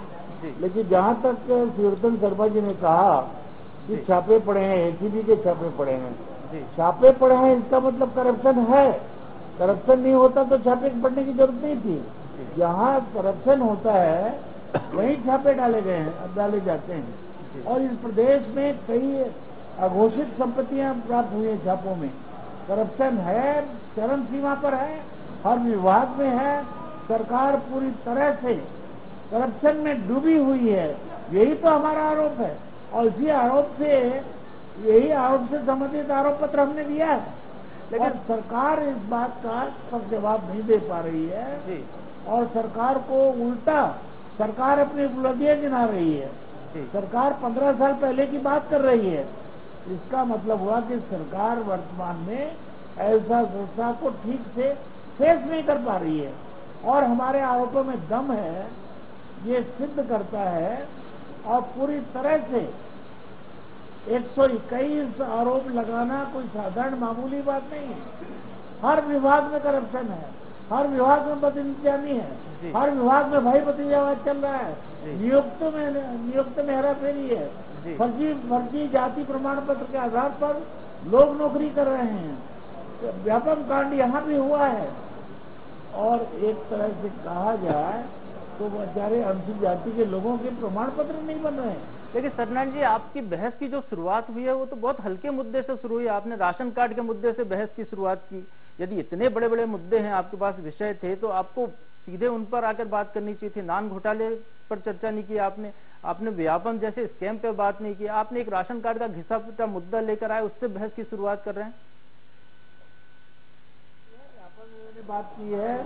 लेकिन जहाँ तक शिवरतन शर्मा जी ने कहा कि छापे पड़े हैं, एसीबी के छापे पड़े हैं, छापे पड़े हैं इसका मतलब करप्शन है। करप्शन नहीं होता तो छापे पड़ने की जरूरत नहीं थी। जहाँ करप्शन होता है वहीं छापे डाले गए हैं, डाले जाते हैं, और इस प्रदेश में कई अघोषित संपत्तियां प्राप्त हुई हैं छापों में। करप्शन है, चरम सीमा पर है, हर विभाग में है। सरकार पूरी तरह से करप्शन में डूबी हुई है, यही तो हमारा आरोप है, और इसी आरोप से, यही आरोप से संबंधित आरोप पत्र हमने दिया है, लेकिन सरकार इस बात का जवाब नहीं दे पा रही है, और सरकार को उल्टा सरकार अपनी उपलब्धियां गिना रही है। सरकार 15 साल पहले की बात कर रही है। इसका मतलब हुआ कि सरकार वर्तमान में ऐसा संस्था को ठीक से फेस नहीं कर पा रही है, और हमारे आरोपों में दम है, ये सिद्ध करता है। और पूरी तरह से 121 आरोप लगाना कोई साधारण मामूली बात नहीं है। हर विभाग में करप्शन है, हर विभाग में बदइंतजामी है, हर विभाग में भाई भतीजावाद चल रहा है, नियुक्त में हेराफेरी है, फर्जी जाति प्रमाण पत्र के आधार पर लोग नौकरी कर रहे हैं। तो व्यापक कांड यहाँ भी हुआ है, और एक तरह से कहा जाए तो बेचारे अनुसूचित जाति के लोगों के प्रमाण पत्र नहीं बन रहे हैं। लेकिन सत्यनारायण जी, आपकी बहस की जो शुरुआत हुई है वो तो बहुत हल्के मुद्दे से शुरू हुई। आपने राशन कार्ड के मुद्दे से बहस की शुरुआत की। यदि इतने बड़े बड़े मुद्दे हैं, आपके पास विषय थे, तो आपको सीधे उन पर आकर बात करनी चाहिए थी। नान घोटाले पर चर्चा नहीं की आपने व्यापम जैसे स्कैम पे बात नहीं की। आपने एक राशन कार्ड का घिसा पिटा मुद्दा लेकर आए, उससे बहस की शुरुआत कर रहे हैं। बात की है,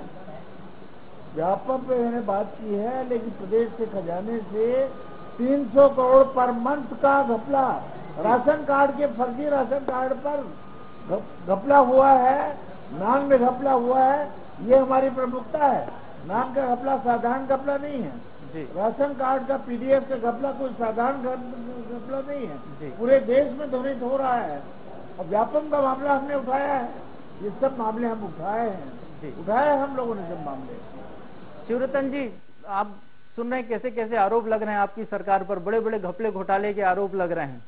व्यापक पे मैंने बात की है, लेकिन प्रदेश के खजाने से 300 करोड़ पर मंथ का घपला, राशन कार्ड के फर्जी राशन कार्ड पर घपला हुआ है, नान में घपला हुआ है। ये हमारी प्रमुखता है। नान का घपला साधारण घपला नहीं है, राशन कार्ड का पीडीएफ का घपला कोई साधारण घपला नहीं है, पूरे देश में ध्वनित हो रहा है और व्यापम का मामला हमने उठाया है। ये सब मामले हम उठाए हैं हम लोगों ने सब मामले। शिवरतन जी, आप सुन रहे हैं कैसे कैसे आरोप लग रहे हैं आपकी सरकार पर, बड़े बड़े घपले घोटाले के आरोप लग रहे हैं।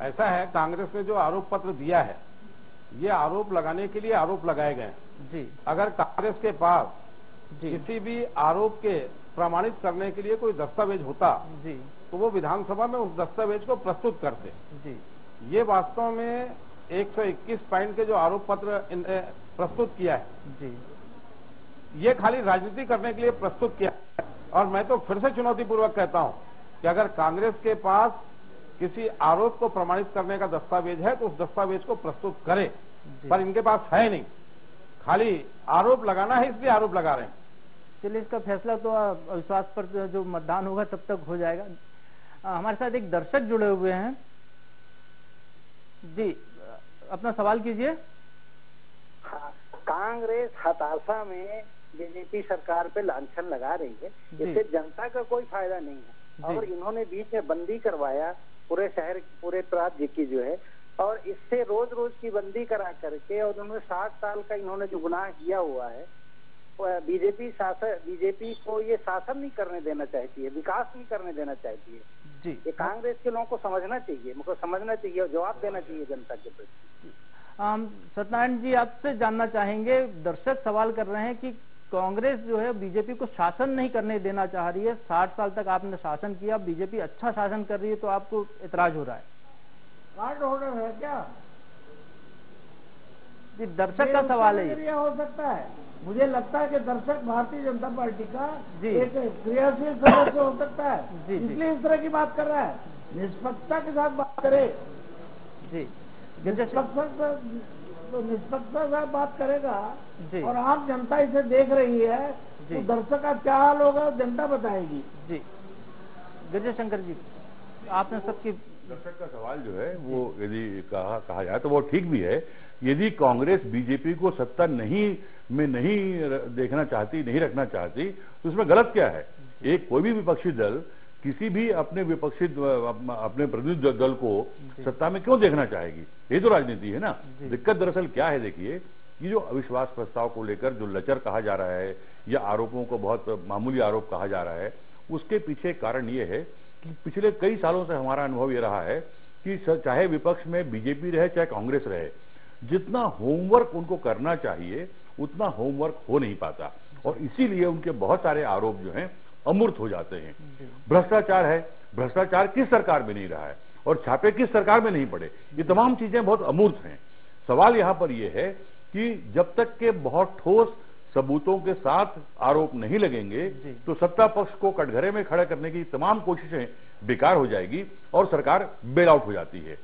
ऐसा है, कांग्रेस ने जो आरोप पत्र दिया है, ये आरोप लगाने के लिए आरोप लगाए गए जी। अगर कांग्रेस के पास किसी भी आरोप के प्रमाणित करने के लिए कोई दस्तावेज होता जी, तो वो विधानसभा में उस दस्तावेज को प्रस्तुत करते जी। ये वास्तव में 121 पॉइंट के जो आरोप पत्र प्रस्तुत किया है जी, ये खाली राजनीति करने के लिए प्रस्तुत किया है। और मैं तो फिर से चुनौतीपूर्वक कहता हूं कि अगर कांग्रेस के पास किसी आरोप को प्रमाणित करने का दस्तावेज है तो उस दस्तावेज को प्रस्तुत करे, पर इनके पास है नहीं, खाली आरोप लगाना है, इसलिए आरोप लगा रहे हैं। चलिए, इसका फैसला तो अविश्वास पर जो मतदान होगा तब तक हो जाएगा। हमारे साथ एक दर्शक जुड़े हुए हैं जी, अपना सवाल कीजिए। हाँ, कांग्रेस हताशा में बीजेपी सरकार पे लांछन लगा रही है, इससे जनता का कोई फायदा नहीं है। और इन्होंने बीच में बंदी करवाया पूरे शहर पूरे राज्य की जो है, और इससे रोज रोज की बंदी करा करके, और उन्होंने 60 साल का इन्होंने जो गुनाह किया हुआ है, बीजेपी को ये शासन नहीं करने देना चाहती है, विकास नहीं करने देना चाहती है जी। ये कांग्रेस के लोगों को समझना चाहिए, मुझको समझना चाहिए और जवाब देना चाहिए जनता के प्रति। सत्यनारायण जी, आपसे जानना चाहेंगे, दर्शक सवाल कर रहे हैं कि कांग्रेस जो है बीजेपी को शासन नहीं करने देना चाह रही है। 60 साल तक आपने शासन किया, बीजेपी अच्छा शासन कर रही है, तो आपको इतराज हो रहा है। कार्ड होल्डर है क्या जी? दर्शक का सवाल है ये। हो सकता है, मुझे लगता है कि दर्शक भारतीय जनता पार्टी का एक क्रियाशील सदस्य हो सकता है, इसलिए इस तरह की बात कर रहा है। निष्पक्षता के साथ बात करे जी, निष्पक्षता से बात करेगा जी। और आम जनता इसे देख रही है तो दर्शक का क्या हाल होगा जनता बताएगी जी। गजेश शंकर जी, आपने सबकी दर्शक का सवाल जो है वो यदि कहा जाए तो वो ठीक भी है। यदि कांग्रेस बीजेपी को सत्ता नहीं देखना चाहती, नहीं रखना चाहती, तो उसमें गलत क्या है? एक कोई भी विपक्षी दल किसी भी अपने प्रतिनिधि दल को सत्ता में क्यों देखना चाहेगी? ये तो राजनीति है ना। दिक्कत दरअसल क्या है, देखिए, ये जो अविश्वास प्रस्ताव को लेकर जो लचर कहा जा रहा है या आरोपों को बहुत मामूली आरोप कहा जा रहा है, उसके पीछे कारण ये है कि पिछले कई सालों से हमारा अनुभव ये रहा है कि चाहे विपक्ष में बीजेपी रहे चाहे कांग्रेस रहे, जितना होमवर्क उनको करना चाहिए उतना होमवर्क हो नहीं पाता, और इसीलिए उनके बहुत सारे आरोप जो हैं अमूर्त हो जाते हैं। भ्रष्टाचार है, भ्रष्टाचार किस सरकार में नहीं रहा है, और छापे किस सरकार में नहीं पड़े, ये तमाम चीजें बहुत अमूर्त हैं। सवाल यहां पर यह है कि जब तक के बहुत ठोस सबूतों के साथ आरोप नहीं लगेंगे तो सत्ता पक्ष को कटघरे में खड़ा करने की तमाम कोशिशें बेकार हो जाएगी और सरकार बेल आउट हो जाती है।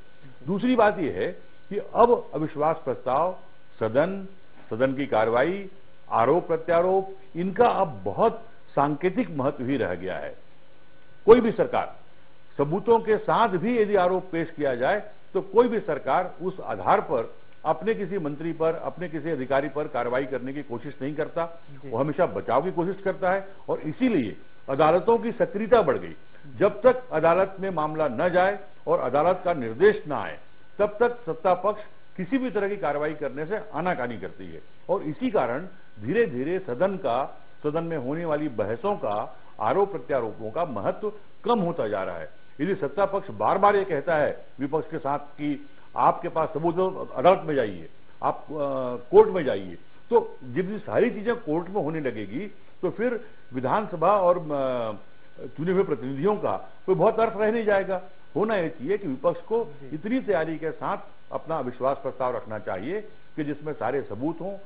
दूसरी बात यह है कि अब अविश्वास प्रस्ताव, सदन की कार्रवाई, आरोप प्रत्यारोप, इनका अब बहुत सांकेतिक महत्व ही रह गया है। कोई भी सरकार सबूतों के साथ भी यदि आरोप पेश किया जाए तो कोई भी सरकार उस आधार पर अपने किसी मंत्री पर, अपने किसी अधिकारी पर कार्रवाई करने की कोशिश नहीं करता, वो हमेशा बचाव की कोशिश करता है, और इसीलिए अदालतों की सक्रियता बढ़ गई। जब तक अदालत में मामला न जाए और अदालत का निर्देश न आए तब तक सत्ता पक्ष किसी भी तरह की कार्रवाई करने से आनाकानी करती है, और इसी कारण धीरे धीरे सदन में होने वाली बहसों का, आरोप प्रत्यारोपों का महत्व कम होता जा रहा है। यदि सत्ता पक्ष बार बार ये कहता है विपक्ष के साथ कि आपके पास सबूत हो, अदालत में जाइए, आप कोर्ट में जाइए, तो जब ये सारी चीजें कोर्ट में होने लगेगी तो फिर विधानसभा और चुने हुए प्रतिनिधियों का कोई बहुत अर्थ रह नहीं जाएगा। होना ये चाहिए कि विपक्ष को इतनी तैयारी के साथ अपना अविश्वास प्रस्ताव रखना चाहिए कि जिसमें सारे सबूत हों,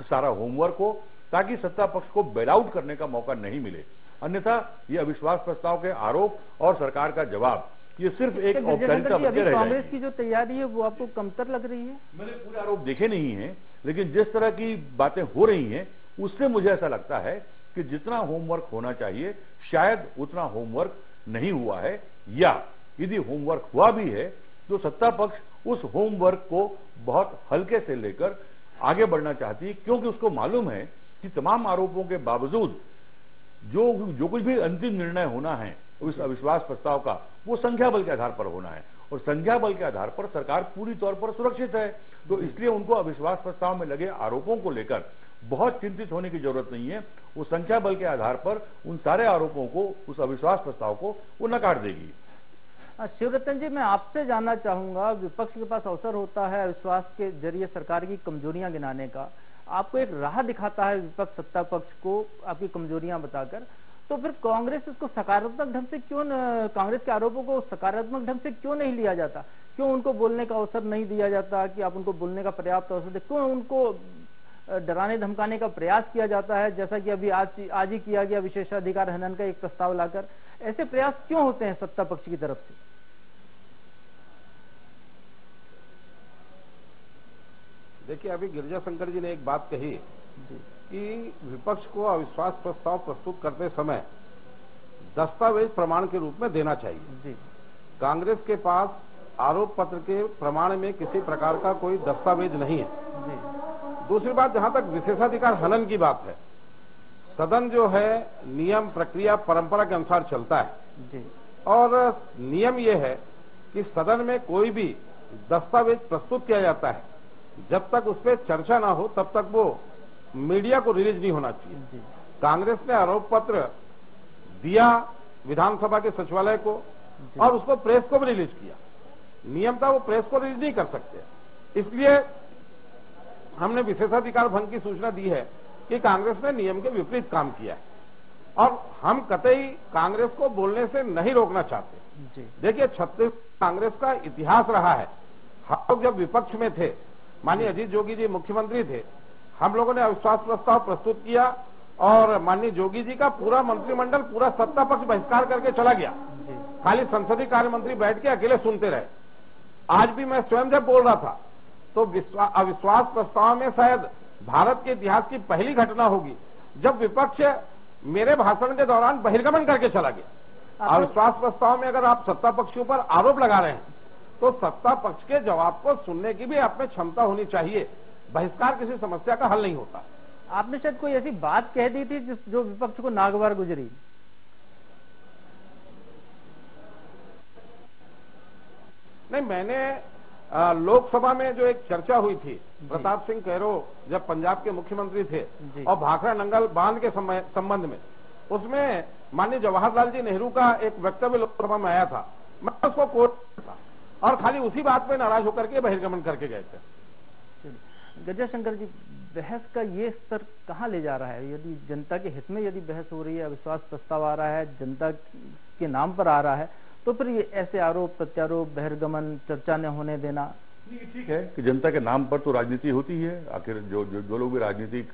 सारा होमवर्क हो, ताकि सत्ता पक्ष को बेल आउट करने का मौका नहीं मिले। अन्यथा ये अविश्वास प्रस्ताव के आरोप और सरकार का जवाब ये सिर्फ एक औपचारिकता बन के रह कांग्रेस जाएगी। की जो तैयारी है वो आपको कमतर लग रही है? मैंने पूरे आरोप देखे नहीं है, लेकिन जिस तरह की बातें हो रही हैं उससे मुझे ऐसा लगता है कि जितना होमवर्क होना चाहिए शायद उतना होमवर्क नहीं हुआ है, या यदि होमवर्क हुआ भी है तो सत्ता पक्ष उस होमवर्क को बहुत हल्के से लेकर आगे बढ़ना चाहती है, क्योंकि उसको मालूम है कि तमाम आरोपों के बावजूद जो कुछ भी अंतिम निर्णय होना है उस अविश्वास प्रस्ताव का, वो संख्या बल के आधार पर होना है, और संख्या बल के आधार पर सरकार पूरी तौर पर सुरक्षित है। तो इसलिए उनको अविश्वास प्रस्ताव में लगे आरोपों को लेकर बहुत चिंतित होने की जरूरत नहीं है। वो संख्या बल के आधार पर उन सारे आरोपों को, उस अविश्वास प्रस्ताव को वो नकार देगी। शिवरतन जी, मैं आपसे जानना चाहूंगा, विपक्ष के पास अवसर होता है अविश्वास के जरिए सरकार की कमजोरियां गिनाने का, आपको एक राह दिखाता है विपक्ष सत्ता पक्ष को आपकी कमजोरियां बताकर, तो फिर कांग्रेस इसको सकारात्मक ढंग से क्यों कांग्रेस के आरोपों को सकारात्मक ढंग से क्यों नहीं लिया जाता? क्यों उनको बोलने का अवसर नहीं दिया जाता कि आप उनको बोलने का पर्याप्त अवसर दे? क्यों उनको डराने धमकाने का प्रयास किया जाता है, जैसा कि अभी आज ही किया गया विशेषाधिकार हनन का एक प्रस्ताव लाकर? ऐसे प्रयास क्यों होते हैं सत्ता पक्ष की तरफ से? देखिए, अभी गिरिजा शंकर जी ने एक बात कही कि विपक्ष को अविश्वास प्रस्ताव प्रस्तुत करते समय दस्तावेज प्रमाण के रूप में देना चाहिए। कांग्रेस के पास आरोप पत्र के प्रमाण में किसी प्रकार का कोई दस्तावेज नहीं है। दूसरी बात, जहां तक विशेषाधिकार हनन की बात है, सदन जो है नियम, प्रक्रिया, परंपरा के अनुसार चलता है, और नियम यह है कि सदन में कोई भी दस्तावेज प्रस्तुत किया जाता है, जब तक उस पर चर्चा ना हो तब तक वो मीडिया को रिलीज नहीं होना चाहिए। कांग्रेस ने आरोप पत्र दिया विधानसभा के सचिवालय को और उसको प्रेस को भी रिलीज किया। नियम था वो प्रेस को रिलीज नहीं कर सकते, इसलिए हमने विशेषाधिकार भंग की सूचना दी है कि कांग्रेस ने नियम के विपरीत काम किया है, और हम कतई कांग्रेस को बोलने से नहीं रोकना चाहते। देखिए, छत्तीसगढ़ कांग्रेस का इतिहास रहा है। हम लोग जब विपक्ष में थे, माननीय अजीत जोगी जी मुख्यमंत्री थे, हम लोगों ने अविश्वास प्रस्ताव प्रस्तुत किया और माननीय जोगी जी का पूरा मंत्रिमंडल, पूरा सत्ता पक्ष बहिष्कार करके चला गया। खाली संसदीय कार्य मंत्री बैठ के अकेले सुनते रहे। आज भी मैं स्वयं जब बोल रहा था तो अविश्वास प्रस्ताव में शायद भारत के इतिहास की पहली घटना होगी जब विपक्ष मेरे भाषण के दौरान बहिर्गमन करके चला गया। अविश्वास प्रस्ताव में अगर आप सत्ता पक्ष के ऊपर आरोप लगा रहे हैं तो सत्ता पक्ष के जवाब को सुनने की भी आप में क्षमता होनी चाहिए। बहिष्कार किसी समस्या का हल नहीं होता। आपने शायद कोई ऐसी बात कह दी थी जो विपक्ष को नागवार गुजरी? नहीं, मैंने लोकसभा में जो एक चर्चा हुई थी, प्रताप सिंह कैरो जब पंजाब के मुख्यमंत्री थे और भाखड़ा नंगल बांध के संबंध में, उसमें माननीय जवाहरलाल जी नेहरू का एक वक्तव्य लोकसभा में आया था। मैं उसको कोट था और खाली उसी बात पे नाराज होकर के बहिर्गमन करके गए थे। गिरिजा शंकर जी, बहस का ये स्तर कहाँ ले जा रहा है? यदि जनता के हित में यदि बहस हो रही है, अविश्वास प्रस्ताव आ रहा है, जनता के नाम पर आ रहा है, तो फिर ये ऐसे आरोप प्रत्यारोप, बहिर्गमन, चर्चा न होने देना ठीक है कि जनता के नाम पर तो राजनीति होती है। आखिर जो लोग भी राजनीतिक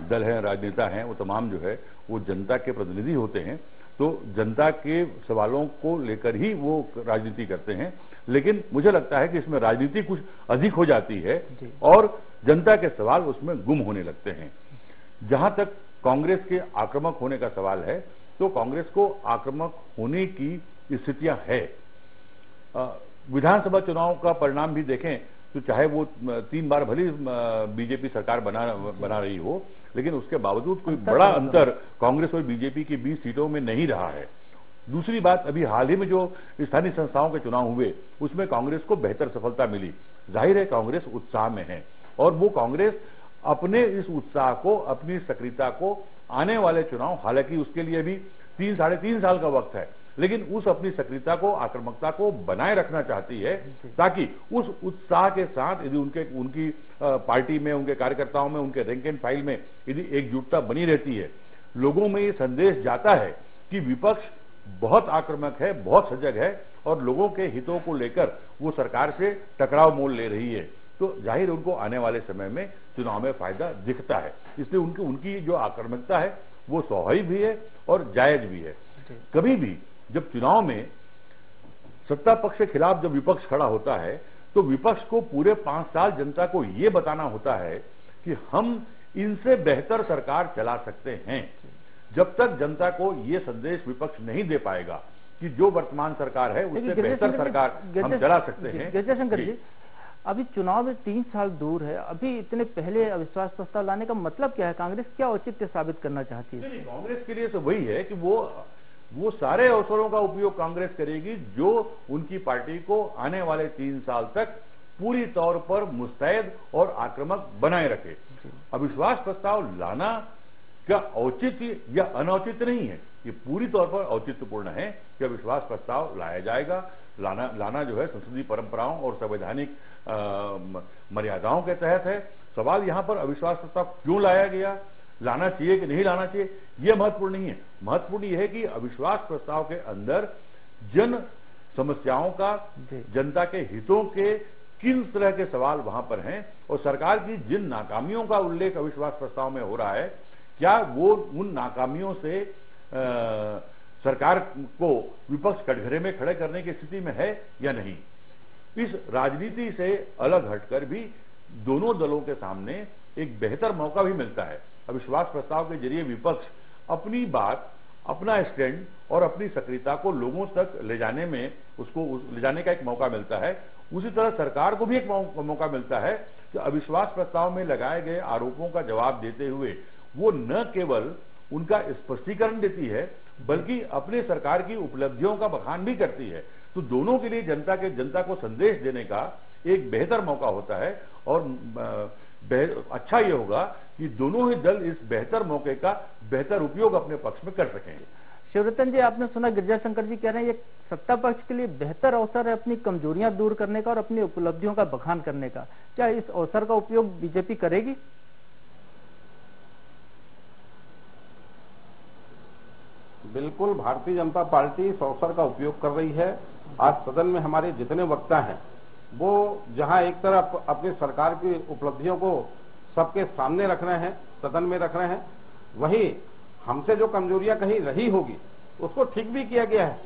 दल हैं, राजनेता हैं, वो तमाम जो है वो जनता के प्रतिनिधि होते हैं, तो जनता के सवालों को लेकर ही वो राजनीति करते हैं। लेकिन मुझे लगता है कि इसमें राजनीति कुछ अधिक हो जाती है और जनता के सवाल उसमें गुम होने लगते हैं। जहां तक कांग्रेस के आक्रामक होने का सवाल है, तो कांग्रेस को आक्रामक होने की स्थितियां है। विधानसभा चुनाव का परिणाम भी देखें तो चाहे वो 3 बार भली बीजेपी सरकार बना रही हो, लेकिन उसके बावजूद कोई बड़ा अंतर कांग्रेस और बीजेपी की 20 सीटों में नहीं रहा है। दूसरी बात, अभी हाल ही में जो स्थानीय संस्थाओं के चुनाव हुए उसमें कांग्रेस को बेहतर सफलता मिली। जाहिर है कांग्रेस उत्साह में है और वो कांग्रेस अपने इस उत्साह को, अपनी सक्रियता को आने वाले चुनाव, हालांकि उसके लिए भी 3-3.5 साल का वक्त है, लेकिन उस अपनी सक्रियता को, आक्रामकता को बनाए रखना चाहती है, ताकि उस उत्साह के साथ यदि उनकी पार्टी में, उनके कार्यकर्ताओं में, उनके रैंक एंड फाइल में यदि एकजुटता बनी रहती है, लोगों में ये संदेश जाता है कि विपक्ष बहुत आक्रामक है, बहुत सजग है और लोगों के हितों को लेकर वो सरकार से टकराव मोल ले रही है, तो जाहिर उनको आने वाले समय में चुनाव में फायदा दिखता है। इसलिए उनकी जो आक्रामकता है वो स्वाभाविक भी है और जायज भी है। कभी भी जब चुनाव में सत्ता पक्ष के खिलाफ जब विपक्ष खड़ा होता है तो विपक्ष को पूरे 5 साल जनता को यह बताना होता है कि हम इनसे बेहतर सरकार चला सकते हैं। जब तक जनता को यह संदेश विपक्ष नहीं दे पाएगा कि जो वर्तमान सरकार है उससे बेहतर सरकार हम चला सकते हैं। गिरिजा शंकर जी, अभी चुनाव में 3 साल दूर है, अभी इतने पहले अविश्वास प्रस्ताव लाने का मतलब क्या है? कांग्रेस क्या औचित्य साबित करना चाहती है? नहीं, कांग्रेस के लिए तो वही है कि वो सारे अवसरों का उपयोग कांग्रेस करेगी जो उनकी पार्टी को आने वाले 3 साल तक पूरी तौर पर मुस्तैद और आक्रामक बनाए रखे। अविश्वास प्रस्ताव लाना क्या औचित्य या अनौचित्य नहीं है, ये पूरी तौर पर औचित्यपूर्ण है कि अविश्वास प्रस्ताव लाया जाएगा। लाना जो है संसदीय परंपराओं और संवैधानिक मर्यादाओं के तहत है। सवाल यहां पर अविश्वास प्रस्ताव क्यों लाया गया, लाना चाहिए कि नहीं लाना चाहिए, यह महत्वपूर्ण नहीं है। महत्वपूर्ण यह है कि अविश्वास प्रस्ताव के अंदर जन समस्याओं का, जनता के हितों के किन तरह के सवाल वहां पर हैं और सरकार की जिन नाकामियों का उल्लेख अविश्वास प्रस्ताव में हो रहा है, क्या वो उन नाकामियों से सरकार को विपक्ष कटघरे में खड़े करने की स्थिति में है या नहीं। इस राजनीति से अलग हटकर भी दोनों दलों के सामने एक बेहतर मौका भी मिलता है। अविश्वास प्रस्ताव के जरिए विपक्ष अपनी बात, अपना स्टैंड और अपनी सक्रियता को लोगों तक ले जाने में उसको ले जाने का एक मौका मिलता है। उसी तरह सरकार को भी एक मौका मिलता है कि अविश्वास प्रस्ताव में लगाए गए आरोपों का जवाब देते हुए वो न केवल उनका स्पष्टीकरण देती है बल्कि अपने सरकार की उपलब्धियों का बखान भी करती है। तो दोनों के लिए जनता को संदेश देने का एक बेहतर मौका होता है और अच्छा ये होगा कि दोनों ही दल इस बेहतर मौके का बेहतर उपयोग अपने पक्ष में कर सकेंगे। शिवरतन जी, आपने सुना गिरिजाशंकर जी कह रहे हैं ये सत्ता पक्ष के लिए बेहतर अवसर है अपनी कमजोरियां दूर करने का और अपनी उपलब्धियों का बखान करने का। क्या इस अवसर का उपयोग बीजेपी करेगी? बिल्कुल, भारतीय जनता पार्टी इस अवसर का उपयोग कर रही है। आज सदन में हमारे जितने वक्ता हैं वो जहां एक तरफ अपनी सरकार की उपलब्धियों को सबके सामने रख रहे हैं, सदन में रख रहे हैं, वहीं हमसे जो कमजोरियां कहीं रही होगी उसको ठीक भी किया गया है।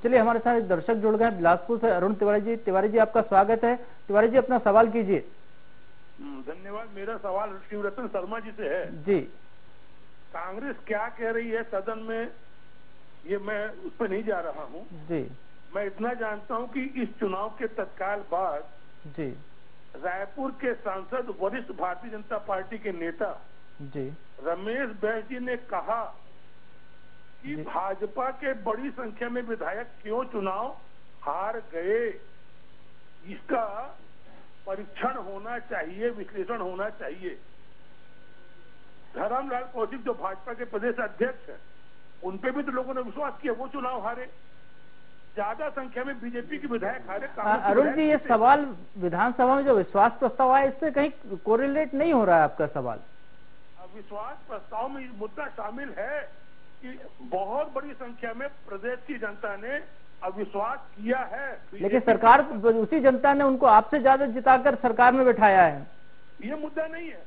चलिए, हमारे साथ एक दर्शक जुड़ गए बिलासपुर से, अरुण तिवारी जी। तिवारी जी, आपका स्वागत है। तिवारी जी, अपना सवाल कीजिए। धन्यवाद। मेरा सवाल शिवरतन शर्मा जी से है। जी, कांग्रेस क्या कह रही है सदन में, ये मैं उस पर नहीं जा रहा हूँ जी। मैं इतना जानता हूँ कि इस चुनाव के तत्काल बाद जी रायपुर के सांसद वरिष्ठ भारतीय जनता पार्टी के नेता जी रमेश बैस जी ने कहा कि भाजपा के बड़ी संख्या में विधायक क्यों चुनाव हार गए, इसका परीक्षण होना चाहिए, विश्लेषण होना चाहिए। धर्मलाल कौशिक जो भाजपा के प्रदेश अध्यक्ष हैं, उन पे भी तो लोगों ने विश्वास किया, वो चुनाव हारे। ज्यादा संख्या में बीजेपी के विधायक हारे। अरुण जी, ये सवाल विधानसभा में जो विश्वास प्रस्ताव आया इससे कहीं कोरिलेट नहीं हो रहा है आपका सवाल? विश्वास प्रस्ताव में मुद्दा शामिल है कि बहुत बड़ी संख्या में प्रदेश की जनता ने अविश्वास किया है, लेकिन सरकार, उसी जनता ने उनको आपसे ज्यादा जिताकर सरकार में बिठाया है। ये मुद्दा नहीं है।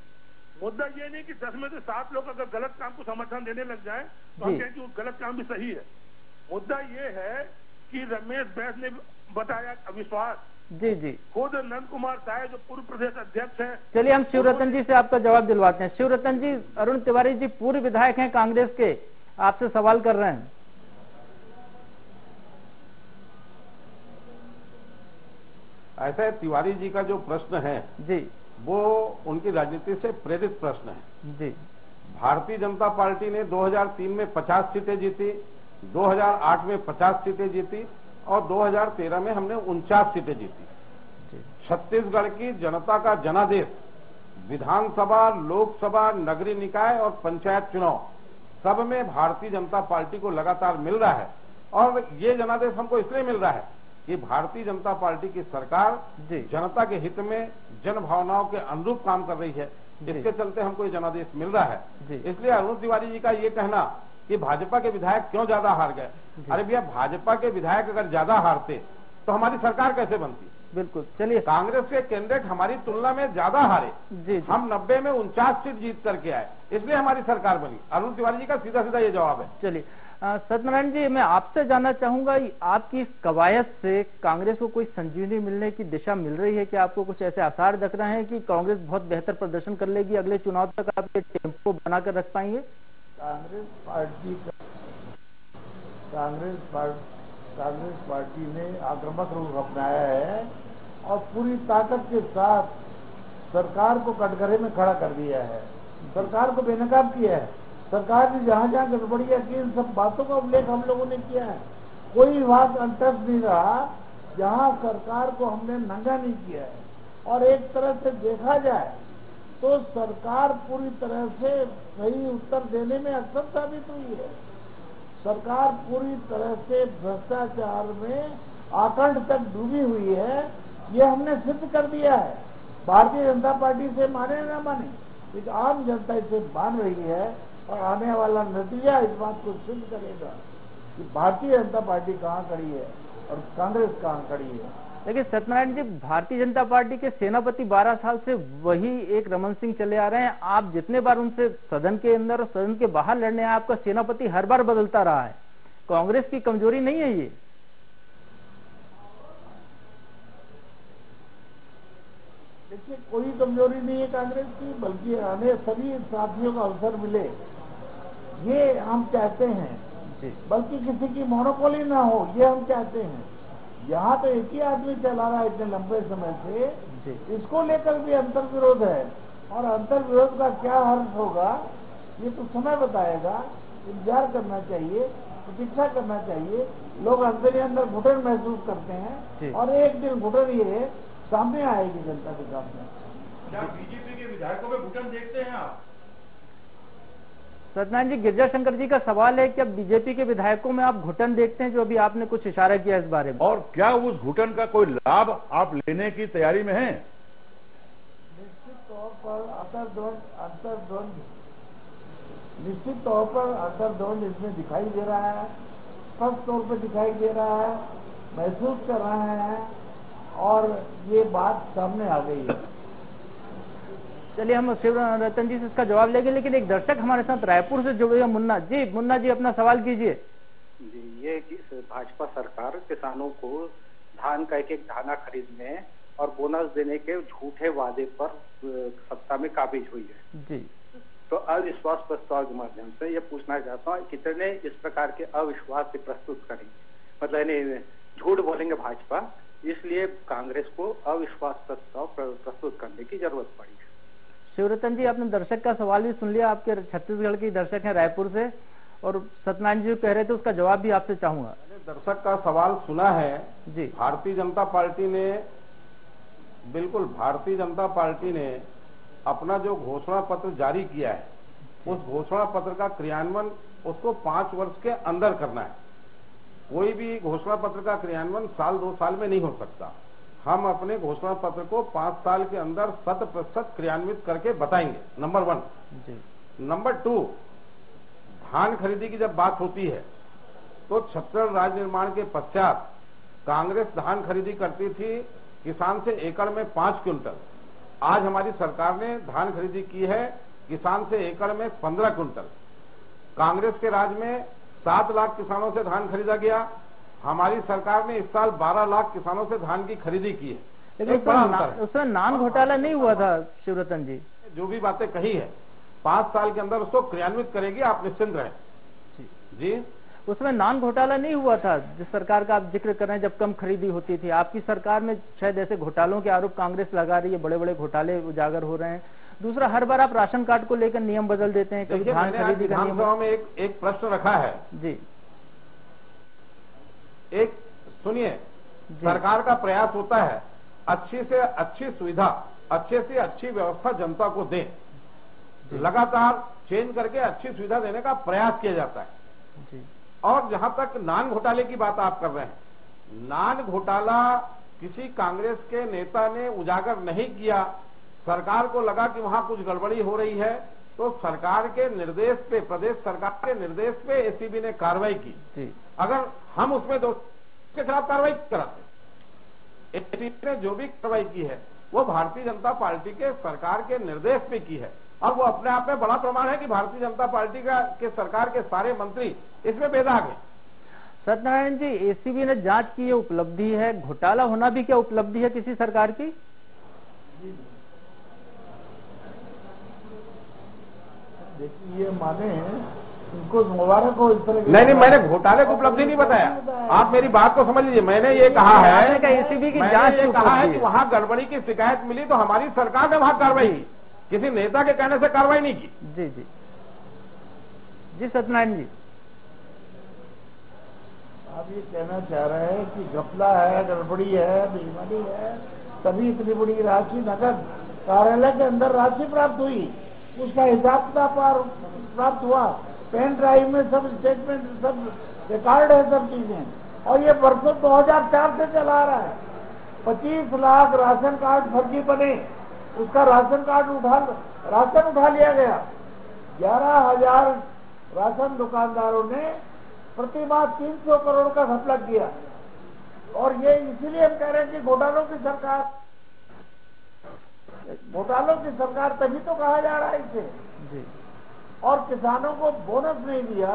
मुद्दा ये नहीं कि 10 में से 7 लोग अगर गलत काम को समर्थन देने लग जाएं तो हम कहें कि गलत काम भी सही है। मुद्दा ये है कि रमेश बैस ने बताया अविश्वास। जी जी, खुद नंद कुमार साय जो पूर्व प्रदेश अध्यक्ष हैं। चलिए, हम शिवरतन जी से आपका जवाब दिलवाते हैं। शिवरतन जी, अरुण तिवारी जी पूर्व विधायक हैं कांग्रेस के, आपसे सवाल कर रहे हैं। ऐसा है, तिवारी जी का जो प्रश्न है जी, वो उनकी राजनीति से प्रेरित प्रश्न है। जी, भारतीय जनता पार्टी ने 2003 में 50 सीटें जीती, 2008 में 50 सीटें जीती और 2013 में हमने 49 सीटें जीती। छत्तीसगढ़ की जनता का जनादेश विधानसभा, लोकसभा, नगरीय निकाय और पंचायत चुनाव सब में भारतीय जनता पार्टी को लगातार मिल रहा है। और ये जनादेश हमको इसलिए मिल रहा है कि भारतीय जनता पार्टी की सरकार जनता के हित में, जन भावनाओं के अनुरूप काम कर रही है। इसके चलते हमको ये जनादेश मिल रहा है। इसलिए अरुण तिवारी जी का ये कहना कि भाजपा के विधायक क्यों ज्यादा हार गए, अरे भैया, भाजपा के विधायक अगर ज्यादा हारते तो हमारी सरकार कैसे बनती? बिल्कुल। चलिए, कांग्रेस के कैंडिडेट हमारी तुलना में ज्यादा हारे। जी, हम 90 में 49 सीट जीत करके आए, इसलिए हमारी सरकार बनी। अरुण तिवारी जी का सीधा सीधा ये जवाब है। चलिए, सत्यनारायण जी, मैं आपसे जानना चाहूंगा, आपकी इस कवायद से कांग्रेस को कोई संजीवनी मिलने की दिशा मिल रही है कि आपको कुछ ऐसे आसार दिख रहे हैं कि कांग्रेस बहुत बेहतर प्रदर्शन कर लेगी, अगले चुनाव तक आप ये टेम्पो बनाकर रख पाएंगे? कांग्रेस कांग्रेस पार्टी ने आक्रामक रूप अपनाया है और पूरी ताकत के साथ सरकार को कटघरे में खड़ा कर दिया है, सरकार को बेनकाब किया है। सरकार ने जहां जहां गड़बड़ियां की, इन सब बातों का उल्लेख हम लोगों ने किया है। कोई बात अंतर्गत नहीं रहा जहां सरकार को हमने नंगा नहीं किया है। और एक तरह से देखा जाए तो सरकार पूरी तरह से सही उत्तर देने में असफल साबित हुई है। सरकार पूरी तरह से भ्रष्टाचार में आकंठ तक डूबी हुई है, ये हमने सिद्ध कर दिया है। भारतीय जनता पार्टी से माने ना माने, एक आम जनता इसे मान रही है और आने वाला नतीजा इस बात को सिद्ध करेगा कि भारतीय जनता पार्टी कहाँ खड़ी है और कांग्रेस कहाँ खड़ी है। देखिए सत्यनारायण जी, भारतीय जनता पार्टी के सेनापति 12 साल से वही एक रमन सिंह चले आ रहे हैं। आप जितने बार उनसे सदन के अंदर और सदन के बाहर लड़ने आए, आपका सेनापति हर बार बदलता रहा है। कांग्रेस की कमजोरी नहीं है ये? देखिए, कोई कमजोरी नहीं है कांग्रेस की, बल्कि हमें सभी साथियों का अवसर मिले, ये हम चाहते हैं। बल्कि किसी की मोनोपोली ना हो, ये हम चाहते हैं। यहाँ तो एक ही आदमी चला रहा है इतने लंबे समय से, इसको लेकर भी अंतर्विरोध है। और अंतर्विरोध का क्या अर्थ होगा ये तो समय बताएगा। इंतजार करना चाहिए, प्रतीक्षा करना चाहिए। लोग अंदर ही अंदर घुटन महसूस करते हैं और एक दिन घुटन ये सामने आएगी जनता के सामने। क्या बीजेपी के विधायकों में घुटन देखते हैं आप? सत्यनारायण जी, गिरजा शंकर जी का सवाल है कि अब बीजेपी के विधायकों में आप घुटन देखते हैं, जो अभी आपने कुछ इशारा किया इस बारे में, और क्या उस घुटन का कोई लाभ आप लेने की तैयारी में हैं? निश्चित तौर पर अंतर्द्वंद इसमें दिखाई दे रहा है, स्पष्ट तौर पर दिखाई दे रहा है, महसूस कर रहे हैं और ये बात सामने आ गई है। चलिए हम शिव रतन जी से इसका जवाब लेंगे, लेकिन एक दर्शक हमारे साथ रायपुर से जुड़े हैं, मुन्ना जी अपना सवाल कीजिए। जी, ये भाजपा सरकार किसानों को धान का एक दाना खरीदने और बोनस देने के झूठे वादे पर सत्ता में काबिज हुई है जी। तो अविश्वास प्रस्ताव के माध्यम से ये पूछना चाहता हूँ, कितने इस प्रकार के अविश्वास से प्रस्तुत करेंगे? मतलब झूठ बोलेंगे भाजपा, इसलिए कांग्रेस को अविश्वास प्रस्ताव प्रस्तुत करने की जरूरत पड़ी है। शिवरतन जी, आपने दर्शक का सवाल भी सुन लिया, आपके छत्तीसगढ़ के दर्शक हैं रायपुर से, और सत्यनारायण जी कह रहे थे उसका जवाब भी आपसे चाहूंगा। दर्शक का सवाल सुना है जी। भारतीय जनता पार्टी ने अपना जो घोषणा पत्र जारी किया है, उस घोषणा पत्र का क्रियान्वयन उसको 5 वर्ष के अंदर करना है। कोई भी घोषणा पत्र का क्रियान्वयन 1-2 साल में नहीं हो सकता। हम अपने घोषणा पत्र को 5 साल के अंदर 100% क्रियान्वित करके बताएंगे, नंबर 1। नंबर 2, धान खरीदी की जब बात होती है तो छत्तीसगढ़ राज्य निर्माण के पश्चात कांग्रेस धान खरीदी करती थी किसान से एकड़ में 5 क्विंटल। आज हमारी सरकार ने धान खरीदी की है किसान से एकड़ में 15 क्विंटल। कांग्रेस के राज में 7 लाख किसानों से धान खरीदा गया, हमारी सरकार ने इस साल 12 लाख किसानों से धान की खरीदी की है। लेकिन उसमें नान घोटाला नहीं हुआ था शिवरतन जी? जो भी बातें कही है 5 साल के अंदर उसको क्रियान्वित करेगी, आप निश्चिंत रहें जी। उसमें नान घोटाला नहीं हुआ था जिस सरकार का आप जिक्र कर रहे हैं, जब कम खरीदी होती थी। आपकी सरकार में शायद ऐसे घोटालों के आरोप कांग्रेस लगा रही है, बड़े बड़े घोटाले उजागर हो रहे हैं। दूसरा, हर बार आप राशन कार्ड को लेकर नियम बदल देते हैं, कभी धान खरीदी का नियम। विधानसभा में एक प्रश्न रखा है जी, एक सुनिए। सरकार का प्रयास होता है अच्छी से अच्छी सुविधा, अच्छे से अच्छी व्यवस्था जनता को दें, लगातार चेंज करके अच्छी सुविधा देने का प्रयास किया जाता है जी। और जहां तक नान घोटाले की बात आप कर रहे हैं, नान घोटाला किसी कांग्रेस के नेता ने उजागर नहीं किया। सरकार को लगा कि वहां कुछ गड़बड़ी हो रही है तो सरकार के निर्देश पे, प्रदेश सरकार के निर्देश पे एसीबी ने कार्रवाई की। अगर हम उसमें दोषी के खिलाफ कार्रवाई कराते, एसीबी ने जो भी कार्रवाई की है वो भारतीय जनता पार्टी के सरकार के निर्देश पे की है, और वो अपने आप में बड़ा प्रमाण है कि भारतीय जनता पार्टी के सरकार के सारे मंत्री इसमें बेदाग हैं। सत्यनारायण जी, एसीबी ने जांच की, ये उपलब्धि है। घोटाला होना भी क्या उपलब्धि है किसी सरकार की? देखिए, ये माने उनको मुबारक हो इस तरह। नहीं, मैंने घोटाले को उपलब्धि नहीं बताया। आप मेरी बात को समझ लीजिए। मैंने ये कहा है ECB की जांच कहा है कि वहाँ गड़बड़ी की शिकायत मिली तो हमारी सरकार ने वहाँ कार्रवाई की, किसी नेता के कहने से कार्रवाई नहीं की। जी जी जी सत्यनारायण जी, आप ये कहना चाह रहे हैं कि घपला है, गड़बड़ी है, बेईमानी है, तभी इतनी बड़ी राशि नकद कार्यालय के अंदर राशि प्राप्त हुई, उसका हिसाब किताब प्राप्त हुआ, पेन ड्राइव में सब स्टेटमेंट, सब रिकॉर्ड है, सब चीजें। और ये वर्षों 2004 से चला रहा है। 25 लाख राशन कार्ड फर्जी बने, उसका राशन उठा लिया गया। 11,000 राशन दुकानदारों ने प्रतिमाह 300 करोड़ का घपला किया। और ये इसीलिए हम कह रहे हैं कि घोटालों की सरकार तभी तो कहा जा रहा है इसे। जी। और किसानों को बोनस नहीं दिया,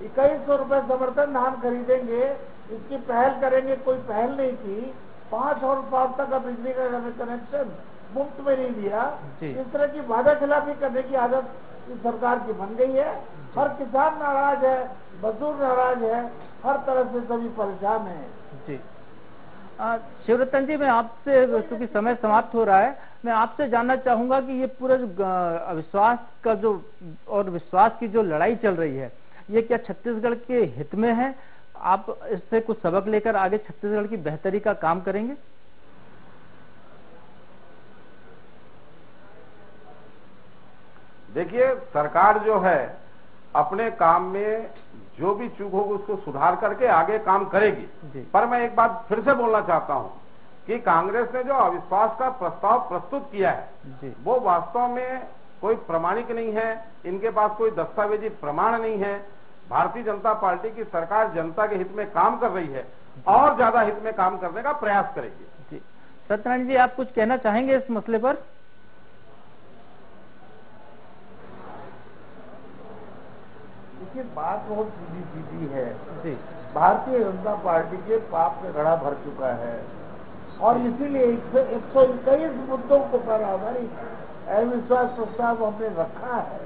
2100 रुपए समर्थन धान खरीदेंगे, इसकी पहल करेंगे, कोई पहल नहीं की। 5 और 5 तक का बिजली का कनेक्शन मुफ्त में नहीं दिया। इस तरह की वादा खिलाफी करने की आदत इस सरकार की बन गई है। हर किसान नाराज है, मजदूर नाराज है, हर तरह से सभी परेशान है। जी शिवरतन जी, मैं आपसे, क्योंकि समय समाप्त हो रहा है, मैं आपसे जानना चाहूंगा कि ये पूरा जो अविश्वास का जो और विश्वास की जो लड़ाई चल रही है, ये क्या छत्तीसगढ़ के हित में है? आप इससे कुछ सबक लेकर आगे छत्तीसगढ़ की बेहतरी का काम करेंगे? देखिए, सरकार जो है अपने काम में जो भी चूक होगी उसको सुधार करके आगे काम करेगी। पर मैं एक बात फिर से बोलना चाहता हूं कि कांग्रेस ने जो अविश्वास का प्रस्ताव प्रस्तुत किया है वो वास्तव में कोई प्रमाणिक नहीं है, इनके पास कोई दस्तावेजी प्रमाण नहीं है। भारतीय जनता पार्टी की सरकार जनता के हित में काम कर रही है और ज्यादा हित में काम करने का प्रयास करेगी। जी सत्यनारायण जी, आप कुछ कहना चाहेंगे इस मसले पर? देखिए, बात बहुत सीधी है। भारतीय जनता पार्टी के पाप का घड़ा भर चुका है और इसीलिए 121 मुद्दों को पर आधारित अविश्वास प्रस्ताव हमने रखा है।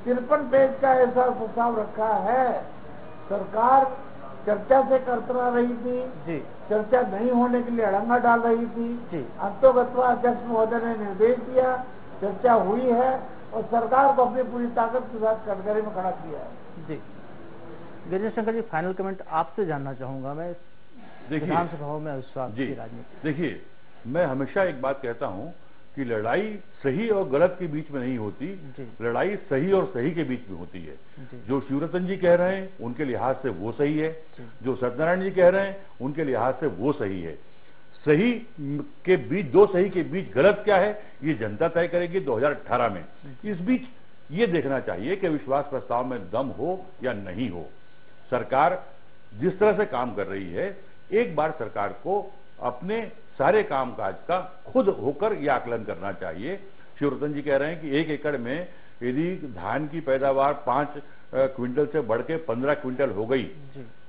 53 पेज का ऐसा प्रस्ताव रखा है। सरकार चर्चा से करता रही थी, चर्चा नहीं होने के लिए अड़ंगा डाल रही थी। अंतोगत्वा अध्यक्ष महोदय ने निर्देश दिया, चर्चा हुई है और सरकार को अपनी पूरी ताकत के साथ कटघरे में खड़ा किया है। जी गजेंद्र शंकर जी, फाइनल कमेंट आपसे जानना चाहूंगा मैं विधानसभाओं में अविश्वास की राजनीति। देखिए, मैं हमेशा एक बात कहता हूं कि लड़ाई सही और गलत के बीच में नहीं होती, लड़ाई सही और सही के बीच में होती है। जो शिवरतन जी कह रहे हैं उनके लिहाज से वो सही है, जो सत्यनारायण जी कह रहे हैं उनके लिहाज से वो सही है। सही के बीच, दो सही के बीच गलत क्या है ये जनता तय करेगी 2018 में। इस बीच ये देखना चाहिए कि विश्वास प्रस्ताव में दम हो या नहीं हो। सरकार जिस तरह से काम कर रही है, एक बार सरकार को अपने सारे कामकाज का खुद होकर यह आकलन करना चाहिए। शिवरतन जी कह रहे हैं कि 1 एकड़ में यदि धान की पैदावार 5 क्विंटल से बढ़ के 15 क्विंटल हो गई,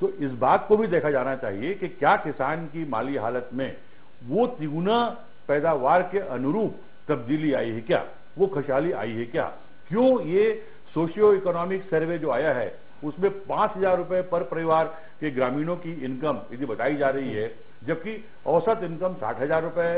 तो इस बात को भी देखा जाना चाहिए कि क्या किसान की माली हालत में वो तिगुना पैदावार के अनुरूप तब्दीली आई है क्या, वो खुशहाली आई है क्या। क्यों ये सोशियो इकोनॉमिक सर्वे जो आया है उसमें 5,000 रुपए पर परिवार के ग्रामीणों की इनकम यदि बताई जा रही है, जबकि औसत इनकम 60,000 रुपए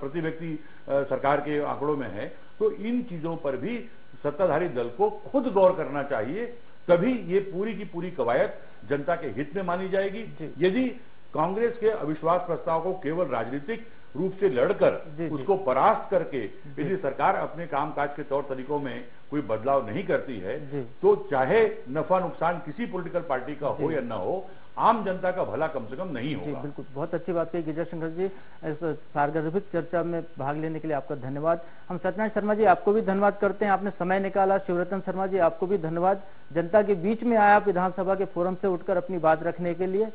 प्रति व्यक्ति सरकार के आंकड़ों में है। तो इन चीजों पर भी सत्ताधारी दल को खुद गौर करना चाहिए, तभी ये पूरी की पूरी कवायद जनता के हित में मानी जाएगी। यदि कांग्रेस के अविश्वास प्रस्ताव को केवल राजनीतिक रूप से लड़कर उसको परास्त करके यदि सरकार अपने कामकाज के तौर तरीकों में कोई बदलाव नहीं करती है, तो चाहे नफा नुकसान किसी पॉलिटिकल पार्टी का हो या ना हो, आम जनता का भला कम से कम नहीं होगा। बिल्कुल, बहुत अच्छी बात कही गिरिजा शंकर जी। इस सारगर्भित चर्चा में भाग लेने के लिए आपका धन्यवाद। हम सत्यनारायण शर्मा जी आपको भी धन्यवाद करते हैं, आपने समय निकाला। शिवरतन शर्मा जी आपको भी धन्यवाद, जनता के बीच में आया विधानसभा के फोरम से उठकर अपनी बात रखने के लिए।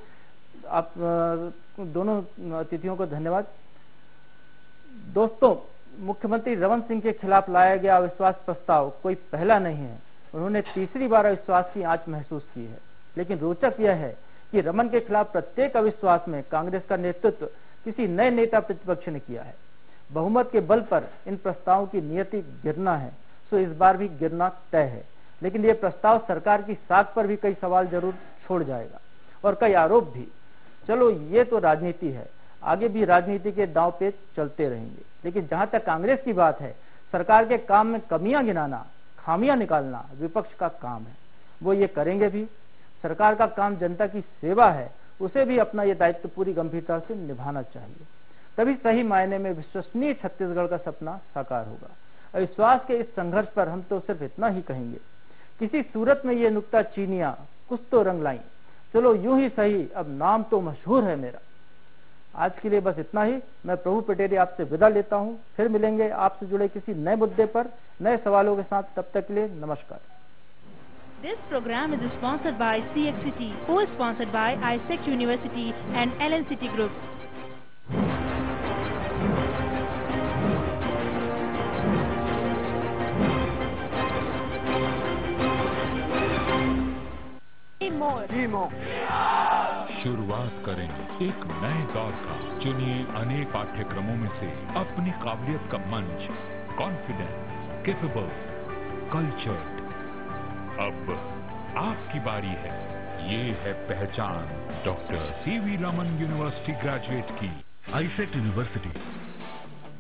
आप दोनों अतिथियों को धन्यवाद। दोस्तों, मुख्यमंत्री रमन सिंह के खिलाफ लाया गया अविश्वास प्रस्ताव कोई पहला नहीं है। उन्होंने तीसरी बार अविश्वास की आंच महसूस की है, लेकिन रोचक यह है कि रमन के खिलाफ प्रत्येक अविश्वास में कांग्रेस का नेतृत्व किसी नए नेता प्रतिपक्ष ने किया है। बहुमत के बल पर इन प्रस्तावों की नियति गिरना है, सो इस बार भी गिरना तय है। लेकिन ये प्रस्ताव सरकार की साख पर भी कई सवाल जरूर छोड़ जाएगा और कई आरोप भी। चलो ये तो राजनीति है, आगे भी राजनीति के दांव पेच चलते रहेंगे, लेकिन जहां तक कांग्रेस की बात है, सरकार के काम में कमियां गिनाना, खामियां निकालना विपक्ष का काम है। वो ये करेंगे भी। सरकार का काम जनता की सेवा है, उसे भी अपना ये दायित्व पूरी गंभीरता से निभाना चाहिए, तभी सही मायने में विश्वसनीय छत्तीसगढ़ का सपना साकार होगा। अविश्वास के इस संघर्ष पर हम तो सिर्फ इतना ही कहेंगे, किसी सूरत में ये नुक्ता चीनियां कुछ तो रंग लाई। चलो यूं ही सही, अब नाम तो मशहूर है मेरा। आज के लिए बस इतना ही। मैं प्रभु पटेरिया आपसे विदा लेता हूं। फिर मिलेंगे आपसे जुड़े किसी नए मुद्दे पर नए सवालों के साथ। तब तक के लिए नमस्कार। This program is sponsored by CXCT, co-sponsored by ISEC University and LNCT Group. शुरुआत करें एक नए दौर का। चुनिए अनेक पाठ्यक्रमों में से अपनी काबिलियत का मंच। Confident, capable, cultured. अब आपकी बारी है। ये है पहचान doctor CV Raman university graduate की। आईसेक्ट यूनिवर्सिटी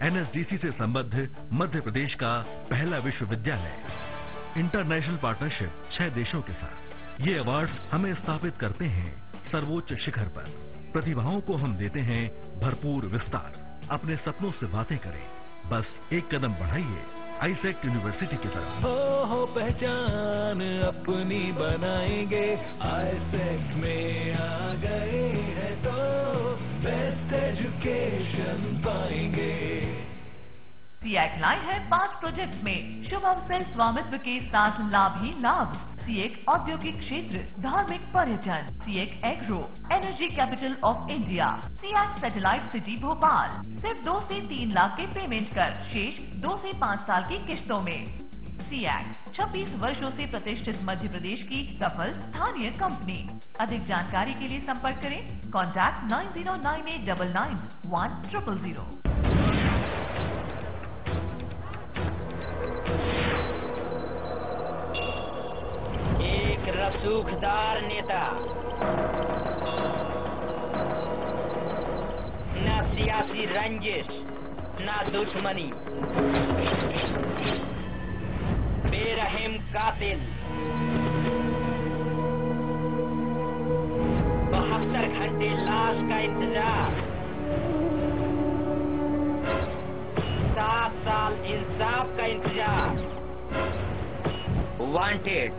एनएसडीसी से संबद्ध मध्य प्रदेश का पहला विश्वविद्यालय। इंटरनेशनल पार्टनरशिप 6 देशों के साथ। ये अवार्ड्स हमें स्थापित करते हैं सर्वोच्च शिखर पर। प्रतिभाओं को हम देते हैं भरपूर विस्तार। अपने सपनों से बातें करें, बस एक कदम बढ़ाइए आईसेक्ट यूनिवर्सिटी की तरफ। हो पहचान अपनी बनाएंगे, आईसेक्ट में आ गए हैं तो बेस्ट एजुकेशन पाएंगे। सीएक लाए है 5 प्रोजेक्ट में शुभम से स्वामित्व के साथ लाभ ही लाभ। सीएक औद्योगिक क्षेत्र, धार्मिक पर्यटन, सीएक agro, energy capital of India, सीएक सैटेलाइट सिटी भोपाल। सिर्फ 2 से 3 लाख के पेमेंट कर, शेष 2 से 5 साल की किस्तों में। सीएक 26 वर्षों से प्रतिष्ठित मध्य प्रदेश की सफल स्थानीय कंपनी। अधिक जानकारी के लिए संपर्क करें। कॉन्टैक्ट 9098991000। एक रसूखदार नेता, न सियासी रंजिश, न दुश्मनी, बेरहम कातिल, 72 घंटे लाश का इंतजार, 7 साल इंसाफ का इंतजार। वांटेड,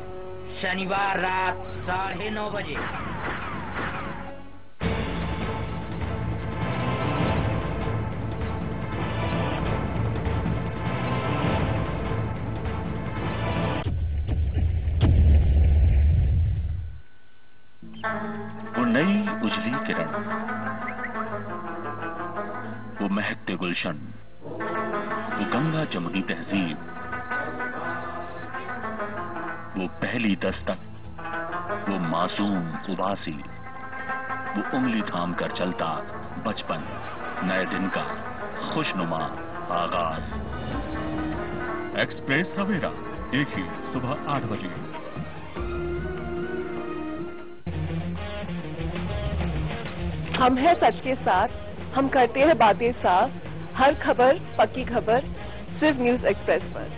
शनिवार रात 9:30 बजे। वो नई उजली किरण, वो महकते गुलशन, वो गंगा जमुनी तहजीब, वो पहली दस्तक, वो मासूम उबासी, वो उंगली थाम कर चलता बचपन, नए दिन का खुशनुमा आगाज। एक्सप्रेस सवेरा, एक ही सुबह 8 बजे। हम हैं सच के साथ, हम करते हैं बातें साफ। हर खबर पक्की खबर सिर्फ न्यूज एक्सप्रेस पर।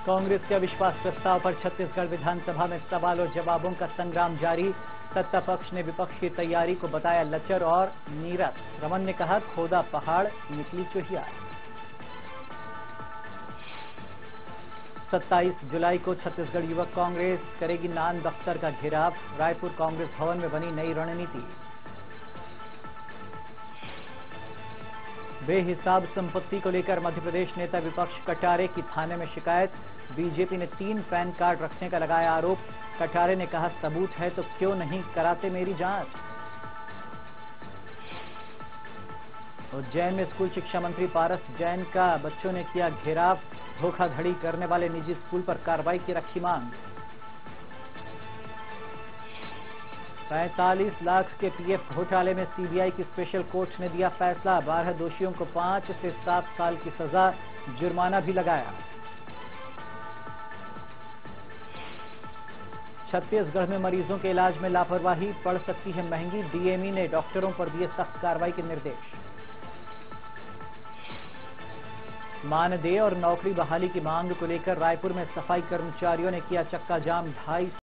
कांग्रेस के अविश्वास प्रस्ताव पर छत्तीसगढ़ विधानसभा में सवाल और जवाबों का संग्राम जारी। सत्ता पक्ष ने विपक्ष की तैयारी को बताया लचर और नीरस। रमन ने कहा, खोदा पहाड़ निकली चुहिया। 27 जुलाई को छत्तीसगढ़ युवक कांग्रेस करेगी नान दफ्तर का घेराव। रायपुर कांग्रेस भवन में बनी नई रणनीति। बेहिसाब संपत्ति को लेकर मध्य प्रदेश नेता विपक्ष कटारे की थाने में शिकायत। बीजेपी ने 3 पैन कार्ड रखने का लगाया आरोप। कटारे ने कहा, सबूत है तो क्यों नहीं कराते मेरी जांच। उज्जैन में स्कूल शिक्षा मंत्री पारस जैन का बच्चों ने किया घेराव, धोखाधड़ी करने वाले निजी स्कूल पर कार्रवाई की रखी मांग। 45 लाख के पीएफ घोटाले में सीबीआई की स्पेशल कोर्ट ने दिया फैसला, 12 दोषियों को 5 से 7 साल की सजा, जुर्माना भी लगाया। छत्तीसगढ़ में मरीजों के इलाज में लापरवाही पड़ सकती है महंगी, डीएमई ने डॉक्टरों पर दिए सख्त कार्रवाई के निर्देश। मानदेय और नौकरी बहाली की मांग को लेकर रायपुर में सफाई कर्मचारियों ने किया चक्का जाम, 2.5